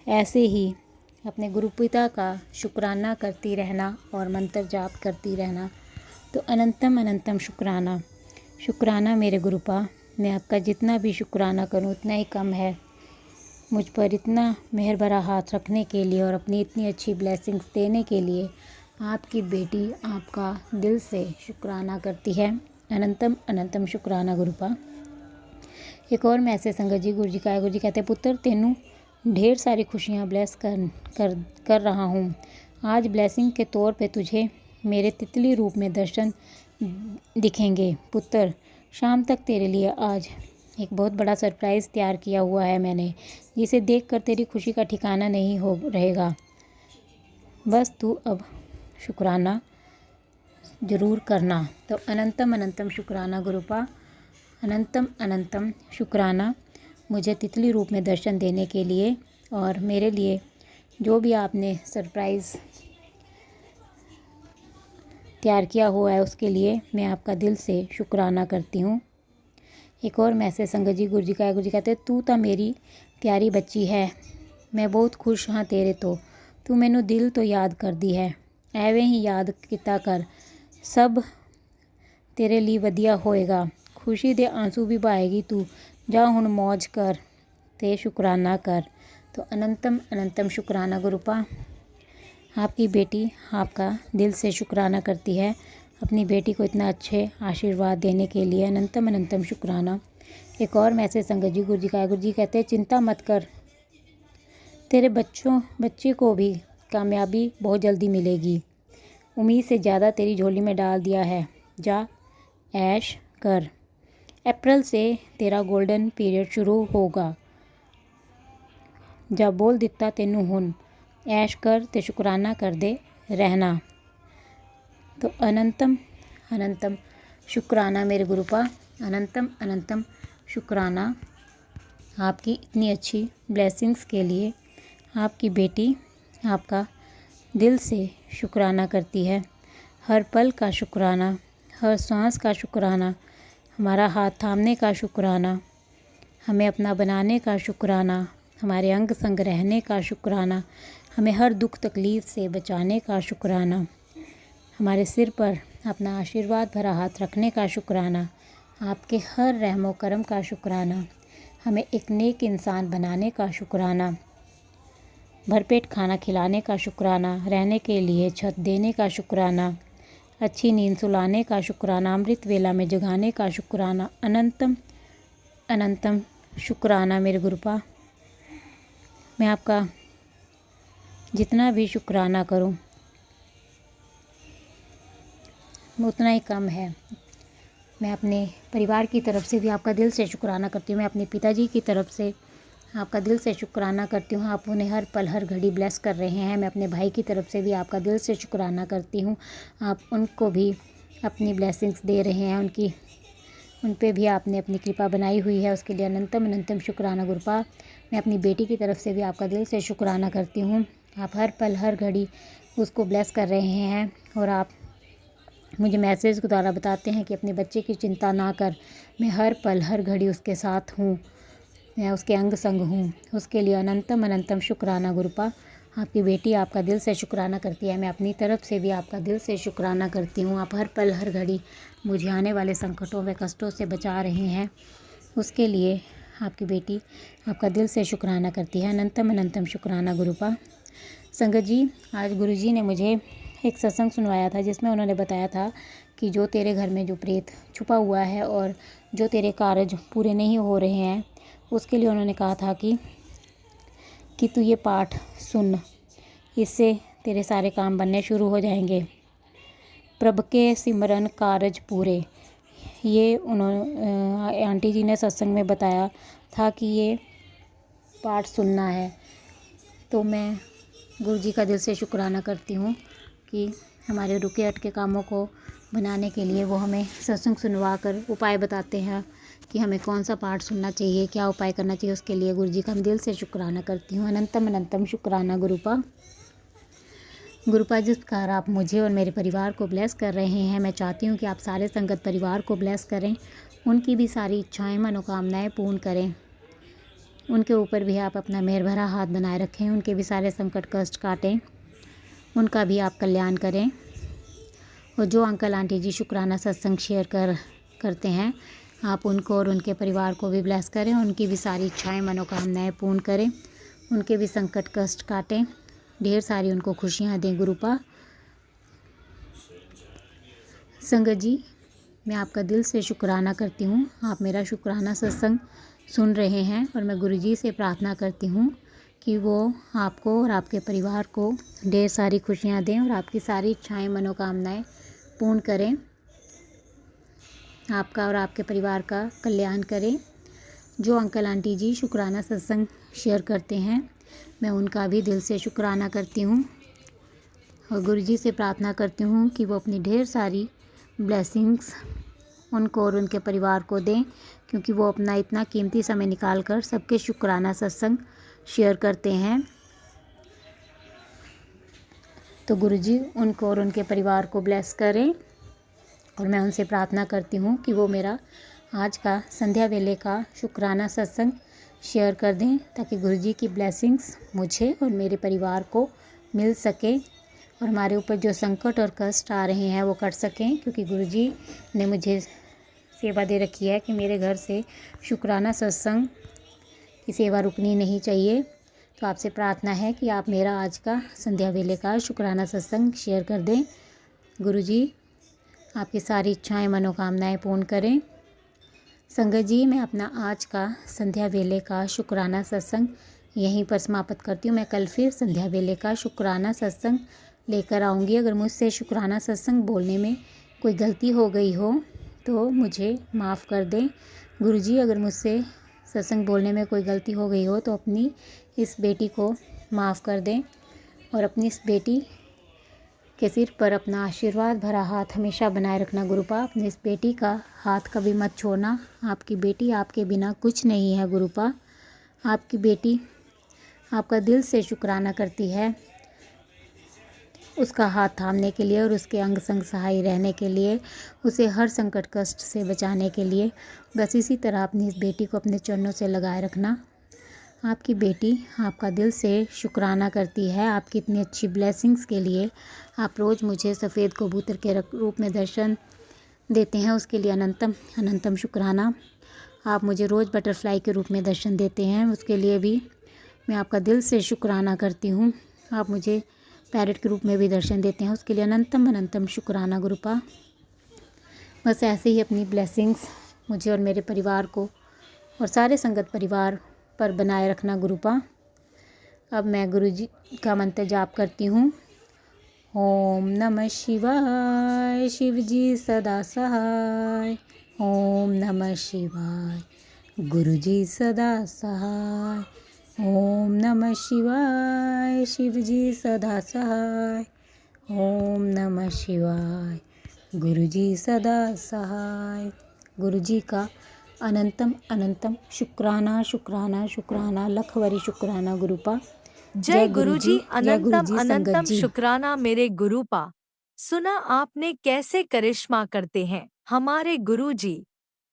ऐसे ही अपने गुरु पिता का शुक्राना करती रहना और मंत्र जाप करती रहना। तो अनंतम अनंतम शुक्राना। शुक्राना मेरे गुरुपा, मैं आपका जितना भी शुक्राना करूं उतना ही कम है। मुझ पर इतना मेहर भरा हाथ रखने के लिए और अपनी इतनी अच्छी ब्लेसिंग्स देने के लिए आपकी बेटी आपका दिल से शुक्राना करती है। अनंतम अनंतम शुक्राना गुरुपा। एक और मैसेज संगत जी, गुरुजी का है। गुरुजी कहते हैं, पुत्र तेनू ढेर सारी खुशियाँ ब्लेस कर रहा हूँ। आज ब्लेसिंग के तौर पे तुझे मेरे तितली रूप में दर्शन दिखेंगे। पुत्र शाम तक तेरे लिए आज एक बहुत बड़ा सरप्राइज़ तैयार किया हुआ है मैंने, जिसे देखकर तेरी खुशी का ठिकाना नहीं हो रहेगा। बस तू अब शुक्राना ज़रूर करना। तो अनंतम अनंतम शुक्राना गुरुपा, अनंतम अनंतम शुक्राना मुझे तितली रूप में दर्शन देने के लिए और मेरे लिए जो भी आपने सरप्राइज़ तैयार किया हुआ है उसके लिए मैं आपका दिल से शुक्राना करती हूँ। एक और मैसेज संगत जी, गुरुजी का है। गुरुजी कहते हैं, तू तो मेरी प्यारी बच्ची है, मैं बहुत खुश हाँ तेरे तो। तू मैनू दिल तो याद कर दी है, एवें ही याद किता कर। सब ਤੇਰੇ ਲਈ ਵਧੀਆ ਹੋਏਗਾ। ਖੁਸ਼ੀ ਦੇ ਆंसू भी बहाएगी तू। जा हुण मौज कर ते शुक्राना कर। तो अनंतम अनंतम शुक्राना गुरुपा। आपकी बेटी आपका दिल से शुक्राना करती है अपनी बेटी को इतना अच्छे आशीर्वाद देने के लिए। अनंतम अनंतम शुक्राना। एक और मैसेज संगत जी गुरु जी का है। गुरु जी कहते हैं चिंता मत कर, तेरे बच्चे को भी कामयाबी बहुत जल्दी मिलेगी। उम्मीद से ज़्यादा तेरी झोली में डाल दिया है, जा ऐश कर। अप्रैल से तेरा गोल्डन पीरियड शुरू होगा। जा बोल दिता तेनू हुन, ऐश कर ते शुक्राना कर दे रहना। तो अनंतम अनंतम शुक्राना मेरे गुरुपा। अनंतम अनंतम शुक्राना आपकी इतनी अच्छी ब्लेसिंग्स के लिए। आपकी बेटी आपका दिल से शुक्राना करती है। हर पल का शुक्राना, हर सांस का शुक्राना, हमारा हाथ थामने का शुक्राना, हमें अपना बनाने का शुक्राना, हमारे अंग संग रहने का शुक्राना, हमें हर दुख तकलीफ़ से बचाने का शुक्राना, हमारे सिर पर अपना आशीर्वाद भरा हाथ रखने का शुक्राना, आपके हर रहमो करम का शुक्राना, हमें एक नेक इंसान बनाने का शुक्राना, भरपेट खाना खिलाने का शुक्राना, रहने के लिए छत देने का शुक्राना, अच्छी नींद सुलाने का शुक्राना, अमृत वेला में जगाने का शुक्राना। अनंतम अनंतम शुक्राना मेरे गुरुपा। मैं आपका जितना भी शुक्राना करूं उतना ही कम है। मैं अपने परिवार की तरफ से भी आपका दिल से शुक्राना करती हूँ। मैं अपने पिताजी की तरफ से आपका दिल से शुक्राना करती हूँ। आप उन्हें हर पल हर घड़ी ब्लेस कर रहे हैं। मैं अपने भाई की तरफ से भी आपका दिल से शुक्राना करती हूँ। आप उनको भी अपनी ब्लेसिंग्स दे रहे हैं। उन पे भी आपने अपनी कृपा बनाई हुई है, उसके लिए अनंतम अनंतम शुक्राना गुरुपा। मैं अपनी बेटी की तरफ से भी आपका दिल से शुक्राना करती हूँ। आप हर पल हर घड़ी उसको ब्लेस कर रहे हैं और आप मुझे मैसेज के द्वारा बताते हैं कि अपने बच्चे की चिंता ना कर, मैं हर पल हर घड़ी उसके साथ हूँ, मैं उसके अंग संग हूँ। उसके लिए अनंतम अनंतम शुक्राना गुरुपा। आपकी बेटी आपका दिल से शुक्राना करती है। मैं अपनी तरफ से भी आपका दिल से शुक्राना करती हूँ। आप हर पल हर घड़ी मुझे आने वाले संकटों व कष्टों से बचा रहे हैं, उसके लिए आपकी बेटी आपका दिल से शुक्राना करती है। अनंतम अनंतम शुक्राना गुरुपा। संगत जी, आज गुरुजी ने मुझे एक सत्संग सुनवाया था जिसमें उन्होंने बताया था कि जो तेरे घर में जो प्रेत छुपा हुआ है और जो तेरे कार्य पूरे नहीं हो रहे हैं, उसके लिए उन्होंने कहा था कि तू ये पाठ सुन, इससे तेरे सारे काम बनने शुरू हो जाएंगे। प्रभ के सिमरन कारज पूरे, ये उन्होंने आंटी जी ने सत्संग में बताया था कि ये पाठ सुनना है। तो मैं गुरु जी का दिल से शुक्राना करती हूँ कि हमारे रुके अटके कामों को बनाने के लिए वो हमें सत्संग सुनवा कर उपाय बताते हैं कि हमें कौन सा पाठ सुनना चाहिए, क्या उपाय करना चाहिए। उसके लिए गुरु जी का मैं दिल से शुक्राना करती हूँ। अनंतम अनंतम शुक्राना गुरुपा। गुरुपा, जिस प्रकार आप मुझे और मेरे परिवार को ब्लेस कर रहे हैं, मैं चाहती हूँ कि आप सारे संगत परिवार को ब्लेस करें, उनकी भी सारी इच्छाएं मनोकामनाएं पूर्ण करें। उनके ऊपर भी आप अपना मेहर भरा हाथ बनाए रखें, उनके भी सारे संकट कष्ट काटें, उनका भी आप कल्याण करें। और जो अंकल आंटी जी शुक्राना सत्संग शेयर करते हैं, आप उनको और उनके परिवार को भी ब्लेस करें, उनकी भी सारी इच्छाएं मनोकामनाएं पूर्ण करें, उनके भी संकट कष्ट काटें, ढेर सारी उनको खुशियां दें गुरुपा। संगत जी, मैं आपका दिल से शुक्राना करती हूँ। आप मेरा शुक्राना सत्संग सुन रहे हैं और मैं गुरुजी से प्रार्थना करती हूँ कि वो आपको और आपके परिवार को ढेर सारी खुशियाँ दें और आपकी सारी इच्छाएं मनोकामनाएं पूर्ण करें, आपका और आपके परिवार का कल्याण करें। जो अंकल आंटी जी शुक्राना सत्संग शेयर करते हैं, मैं उनका भी दिल से शुक्राना करती हूँ और गुरुजी से प्रार्थना करती हूँ कि वो अपनी ढेर सारी ब्लेसिंग्स उनको और उनके परिवार को दें, क्योंकि वो अपना इतना कीमती समय निकाल कर सबके शुक्राना सत्संग शेयर करते हैं। तो गुरुजी उनको और उनके परिवार को ब्लेस करें और मैं उनसे प्रार्थना करती हूँ कि वो मेरा आज का संध्या वेले का शुक्राना सत्संग शेयर कर दें, ताकि गुरुजी की ब्लेसिंग्स मुझे और मेरे परिवार को मिल सके और हमारे ऊपर जो संकट और कष्ट आ रहे हैं वो कट सकें, क्योंकि गुरुजी ने मुझे सेवा दे रखी है कि मेरे घर से शुक्राना सत्संग की सेवा रुकनी नहीं चाहिए। तो आपसे प्रार्थना है कि आप मेरा आज का संध्या वेले का शुक्राना सत्संग शेयर कर दें। गुरुजी आपकी सारी इच्छाएं मनोकामनाएं पूर्ण करें। संगत जी, मैं अपना आज का संध्या वेले का शुक्राना सत्संग यहीं पर समाप्त करती हूँ। मैं कल फिर संध्या वेले का शुक्राना सत्संग लेकर आऊँगी। अगर मुझसे शुक्राना सत्संग बोलने में कोई गलती हो गई हो तो मुझे माफ़ कर दें। गुरुजी, अगर मुझसे सत्संग बोलने में कोई गलती हो गई हो तो अपनी इस बेटी को माफ़ कर दें और अपनी इस बेटी के सिर पर अपना आशीर्वाद भरा हाथ हमेशा बनाए रखना। गुरुपा, अपनी इस बेटी का हाथ कभी मत छोड़ना। आपकी बेटी आपके बिना कुछ नहीं है गुरुपा। आपकी बेटी आपका दिल से शुक्राना करती है उसका हाथ थामने के लिए और उसके अंग संग सहाय रहने के लिए, उसे हर संकट कष्ट से बचाने के लिए। बस इसी तरह अपनी इस बेटी को अपने चरणों से लगाए रखना। आपकी बेटी आपका दिल से शुक्राना करती है आपकी इतनी अच्छी ब्लेसिंग्स के लिए। आप रोज़ मुझे सफ़ेद कबूतर के रूप में दर्शन देते हैं, उसके लिए अनंतम अनंतम शुक्राना। आप मुझे रोज़ बटरफ्लाई के रूप में दर्शन देते हैं, उसके लिए भी मैं आपका दिल से शुक्राना करती हूँ। आप मुझे पैरट के रूप में भी दर्शन देते हैं, उसके लिए अनंतम अनंतम शुक्राना गुरुपा। बस ऐसे ही अपनी ब्लेसिंग्स मुझे और मेरे परिवार को और सारे संगत परिवार पर बनाए रखना गुरुपा। अब मैं गुरुजी का मंत्र जाप करती हूँ। ओम नमः शिवाय, शिव जी सदा सहाय। ओम नमः शिवाय, गुरुजी सदा सहाय। ओम नमः शिवाय, शिव जी सदा सहाय। ओम नमः शिवाय, गुरुजी सदा सहाय। गुरुजी का अनंतम अनंतम शुक्राना शुक्राना शुक्राना, लखवरी शुक्राना गुरुपा। जय गुरुजी, जय अनंतम गुरुजी संगत अनंतम जी। शुक्राना मेरे गुरुपा। सुना आपने कैसे करिश्मा करते हैं हमारे गुरुजी।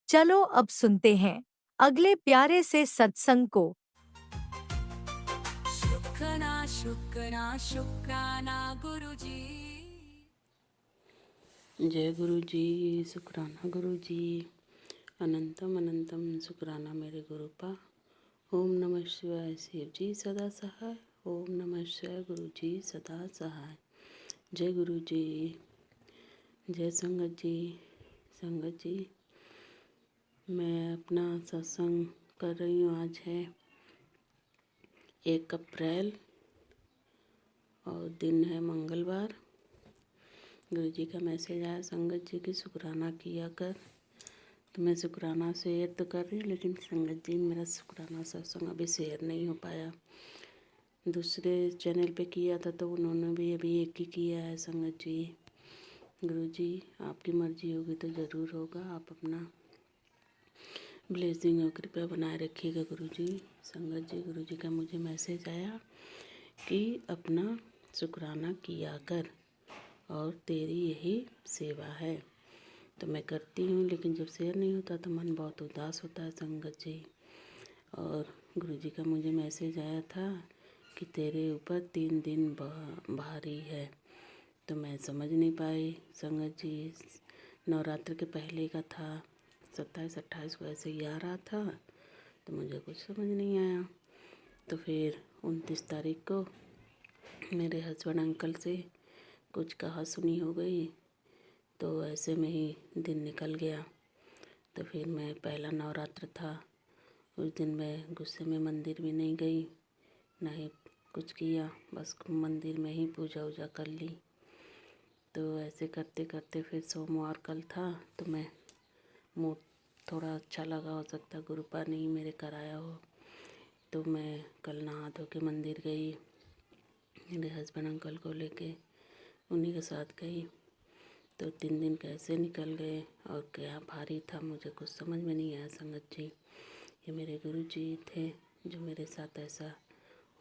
चलो अब सुनते हैं अगले प्यारे से सत्संग को। शुक्राना शुक्राना शुक्राना गुरुजी। जय गुरु जी, शुक्राना गुरु जी, अनंतम अनंतम शुक्राना मेरे गुरुपा। ओम नमः शिवाय, शिव जी सदा सहाय। ओम नमः शिवाय, गुरु जी सदा सहाय। जय गुरु जी, जय संगत जी। संगत जी, मैं अपना सत्संग कर रही हूँ। आज है 1 अप्रैल और दिन है मंगलवार। गुरु जी का मैसेज आया, संगत जी की शुक्राना किया कर। तो मैं शुक्राना शेयर तो कर रही हूँ, लेकिन संगत जी मेरा शुक्राना सत्संग अभी शेयर नहीं हो पाया। दूसरे चैनल पे किया था तो उन्होंने भी अभी एक ही किया है। संगत जी, गुरु जी आपकी मर्जी होगी तो ज़रूर होगा। आप अपना ब्लेसिंग और कृपया बनाए रखिएगा गुरु जी। संगत जी, गुरु जी का मुझे मैसेज आया कि अपना शुक्राना किया कर और तेरी यही सेवा है। तो मैं करती हूँ, लेकिन जब शेयर नहीं होता तो मन बहुत उदास होता है संगत जी। और गुरुजी का मुझे मैसेज आया था कि तेरे ऊपर 3 दिन भारी है। तो मैं समझ नहीं पाई संगत जी। नवरात्र के पहले का था, 27-28 को ऐसे ही आ रहा था, तो मुझे कुछ समझ नहीं आया। तो फिर 29 तारीख को मेरे हस्बैंड अंकल से कुछ कहा सुनी हो गई, तो ऐसे में ही दिन निकल गया। तो फिर मैं पहला नवरात्र था, उस दिन मैं गुस्से में मंदिर भी नहीं गई, ना ही कुछ किया, बस मंदिर में ही पूजा वूजा कर ली। तो ऐसे करते करते फिर सोमवार कल था, तो मैं मूड थोड़ा अच्छा लगा, हो सकता गुरुपा नहीं मेरे कराया हो। तो मैं कल नहा धो के मंदिर गई, मेरे हस्बैंड अंकल को लेके उन्हीं के साथ गई। तो 3 दिन कैसे निकल गए और क्या भारी था मुझे कुछ समझ में नहीं आया संगत जी। ये मेरे गुरु जी थे जो मेरे साथ ऐसा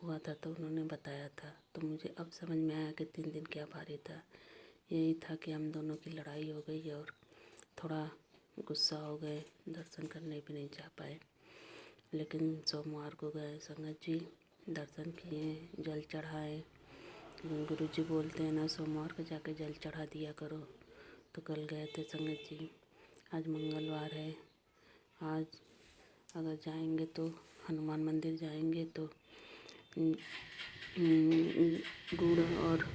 हुआ था, तो उन्होंने बताया था। तो मुझे अब समझ में आया कि 3 दिन क्या भारी था। यही था कि हम दोनों की लड़ाई हो गई और थोड़ा गुस्सा हो गए, दर्शन करने भी नहीं जा पाए। लेकिन सोमवार को गए संगत जी, दर्शन किए, जल चढ़ाए, गुरु जी बोलते हैं ना, सोमवार को जाके जल चढ़ा दिया करो। तो कल गए थे संगत जी। आज मंगलवार है। आज अगर जाएंगे तो हनुमान मंदिर जाएंगे तो गुड़ और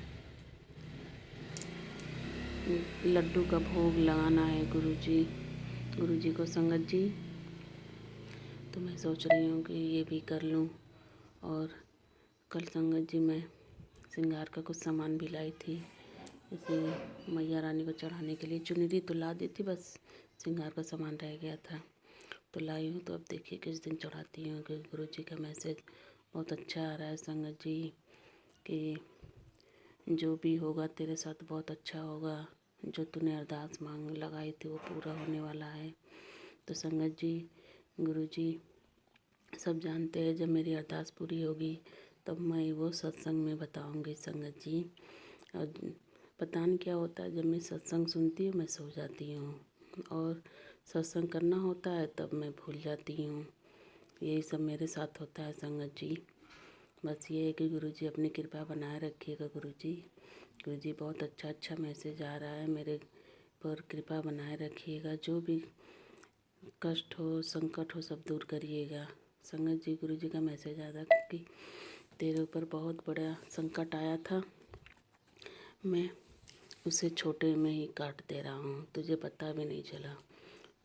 लड्डू का भोग लगाना है गुरु जी को संगत जी। तो मैं सोच रही हूँ कि ये भी कर लूँ। और कल संगत जी मैं श्रृंगार का कुछ सामान भी लाई थी, इसे मैया रानी को चढ़ाने के लिए। चुनरी तो ला दी थी, बस श्रृंगार का सामान रह गया था तो लाई हूँ। तो अब देखिए किस दिन चढ़ाती हूँ। कि गुरु जी का मैसेज बहुत अच्छा आ रहा है संगत जी कि जो भी होगा तेरे साथ बहुत अच्छा होगा। जो तूने अरदास मांग लगाई थी वो पूरा होने वाला है। तो संगत जी, गुरु जी सब जानते हैं, जब मेरी अरदास पूरी होगी तब मैं वो सत्संग में बताऊंगी संगत जी। और पता नहीं क्या होता है, जब मैं सत्संग सुनती हूँ मैं सो जाती हूँ, और सत्संग करना होता है तब मैं भूल जाती हूँ। यही सब मेरे साथ होता है संगत जी। बस ये है कि गुरु जी अपनी कृपा बनाए रखिएगा। गुरु जी बहुत अच्छा मैसेज आ रहा है, मेरे पर कृपा बनाए रखिएगा। जो भी कष्ट हो, संकट हो, सब दूर करिएगा संगत जी। गुरु जी का मैसेज आ रहा कि तेरे ऊपर बहुत बड़ा संकट आया था, मैं उसे छोटे में ही काट दे रहा हूँ, तुझे पता भी नहीं चला।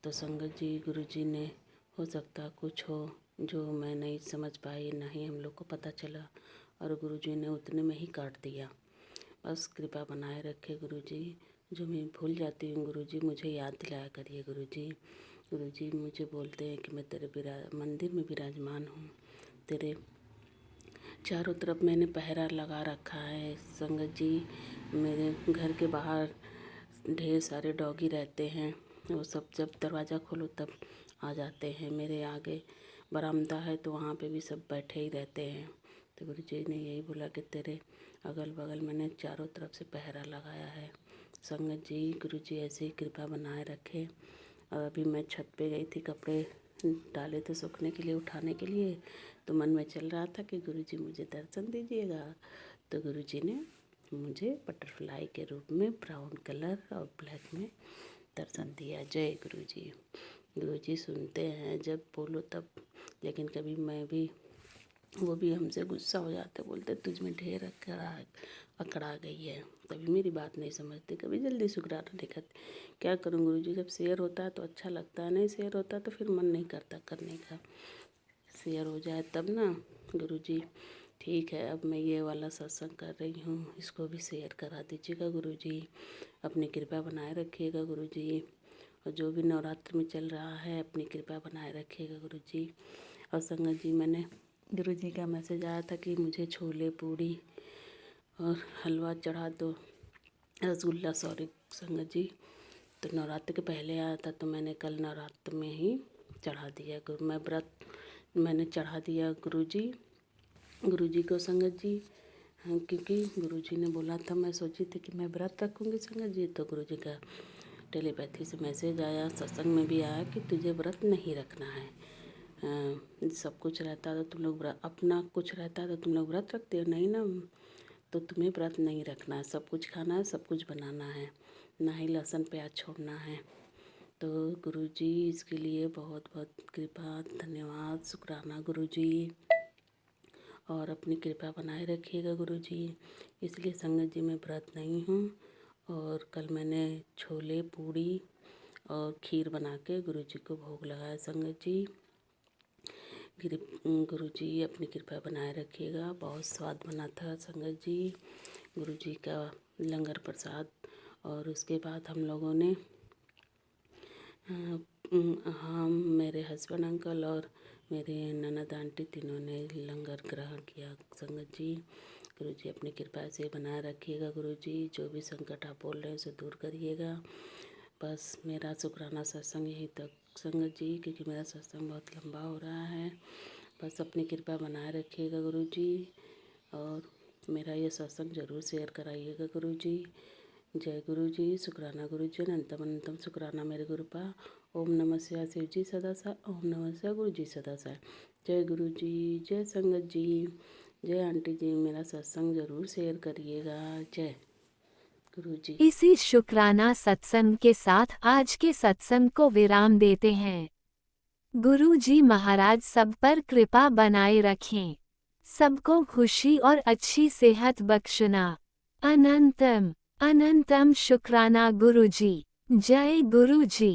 तो संगत जी, गुरु जी ने हो सकता कुछ हो जो मैं नहीं समझ पाई, ना ही हम लोग को पता चला, और गुरु जी ने उतने में ही काट दिया। बस कृपा बनाए रखे गुरु जी। जो मैं भूल जाती हूँ गुरु जी, मुझे याद दिलाया करिए गुरु जी। गुरु जी मुझे बोलते हैं कि मैं तेरे मंदिर में विराजमान हूँ, तेरे चारों तरफ मैंने पहरा लगा रखा है संगत जी। मेरे घर के बाहर ढेर सारे डॉगी रहते हैं, वो सब जब दरवाज़ा खोलो तब आ जाते हैं। मेरे आगे बरामदा है तो वहाँ पे भी सब बैठे ही रहते हैं। तो गुरु जी ने यही बोला कि तेरे अगल बगल मैंने चारों तरफ से पहरा लगाया है संगत जी। गुरु जी ऐसे ही कृपा बनाए रखे। और अभी मैं छत पे गई थी, कपड़े डाले थे सूखने के लिए, उठाने के लिए, तो मन में चल रहा था कि गुरु जी मुझे दर्शन दीजिएगा। तो गुरु जी ने मुझे बटरफ्लाई के रूप में ब्राउन कलर और ब्लैक में दर्शन दिया। जय गुरु जी। गुरु जी सुनते हैं जब बोलो तब, लेकिन कभी मैं भी, वो भी हमसे गुस्सा हो जाते, बोलते तुझ में ढेर अकड़ा गई है। कभी मेरी बात नहीं समझते, कभी जल्दी शुक्राना नहीं करते। क्या करूँ गुरु जी, जब शेयर होता है तो अच्छा लगता है, नहीं शेयर होता तो फिर मन नहीं करता करने का। शेयर हो जाए तब ना गुरु जी। ठीक है, अब मैं ये वाला सत्संग कर रही हूँ, इसको भी शेयर करा दीजिएगा गुरु जी। अपनी कृपा बनाए रखिएगा गुरु जी। और जो भी नवरात्र में चल रहा है अपनी कृपा बनाए रखिएगा गुरु जी। और संगत जी, मैंने गुरु जी का मैसेज आया था कि मुझे छोले पूड़ी और हलवा चढ़ा दो, रसगुल्ला, सॉरी संगत जी। तो नवरात्र के पहले आया था तो मैंने कल नवरात्र में ही चढ़ा दिया। मैं व्रत मैंने चढ़ा दिया गुरु जी को संगत जी। हाँ, क्योंकि गुरु जी ने बोला था, मैं सोची थी कि मैं व्रत रखूँगी संगत जी, तो गुरु जी का टेलीपैथी से मैसेज आया, सत्संग में भी आया कि तुझे व्रत नहीं रखना है। सब कुछ रहता है तो तुम लोग अपना कुछ रहता है तो तुम लोग व्रत रखते हो, नहीं ना, तो तुम्हें व्रत नहीं रखना है। सब कुछ खाना है, सब कुछ बनाना है, ना ही लहसुन प्याज छोड़ना है। तो गुरु जी इसके लिए बहुत बहुत कृपा, धन्यवाद, शुक्राना गुरु जी। और अपनी कृपा बनाए रखिएगा गुरु जी। इसलिए संगत जी मैं व्रत नहीं हूँ। और कल मैंने छोले पूड़ी और खीर बना के गुरु जी को भोग लगाया संगत जी। गुरु जी अपनी कृपा बनाए रखिएगा। बहुत स्वाद बना था संगत जी, गुरु जी का लंगर प्रसाद। और उसके बाद हम लोगों ने हम मेरे हस्बैंड अंकल और मेरे ननद आंटी तीनों ने लंगर ग्रहण किया संगत जी। गुरु जी अपनी कृपा से बनाए रखिएगा गुरु जी। जो भी संकट आप बोल रहे हैं उसे दूर करिएगा। बस मेरा शुक्राना सत्संग यहीं तक संगत जी, क्योंकि मेरा सत्संग बहुत लंबा हो रहा है। बस अपनी कृपा बनाए रखिएगा गुरु जी। और मेरा ये सत्संग ज़रूर शेयर कराइएगा गुरु जी। जय गुरु जी, शुक्राना गुरु जी, अनंतम अनंतम शुक्राना मेरे गुरुपा। ओम नमः शिवाय शिव जी सदा सा, ओम नमः शिवाय गुरु जी सदा सा। जय गुरु जी, जय संगत जी, जय आंटी जी, मेरा सत्संग ज़रूर शेयर करिएगा। जय गुरु जी। इसी शुक्राना सत्संग के साथ आज के सत्संग को विराम देते हैं। गुरु जी महाराज सब पर कृपा बनाए रखें, सबको खुशी और अच्छी सेहत बख्शना। अनंतम अनंतम शुक्राना गुरु जी। जय गुरु जी।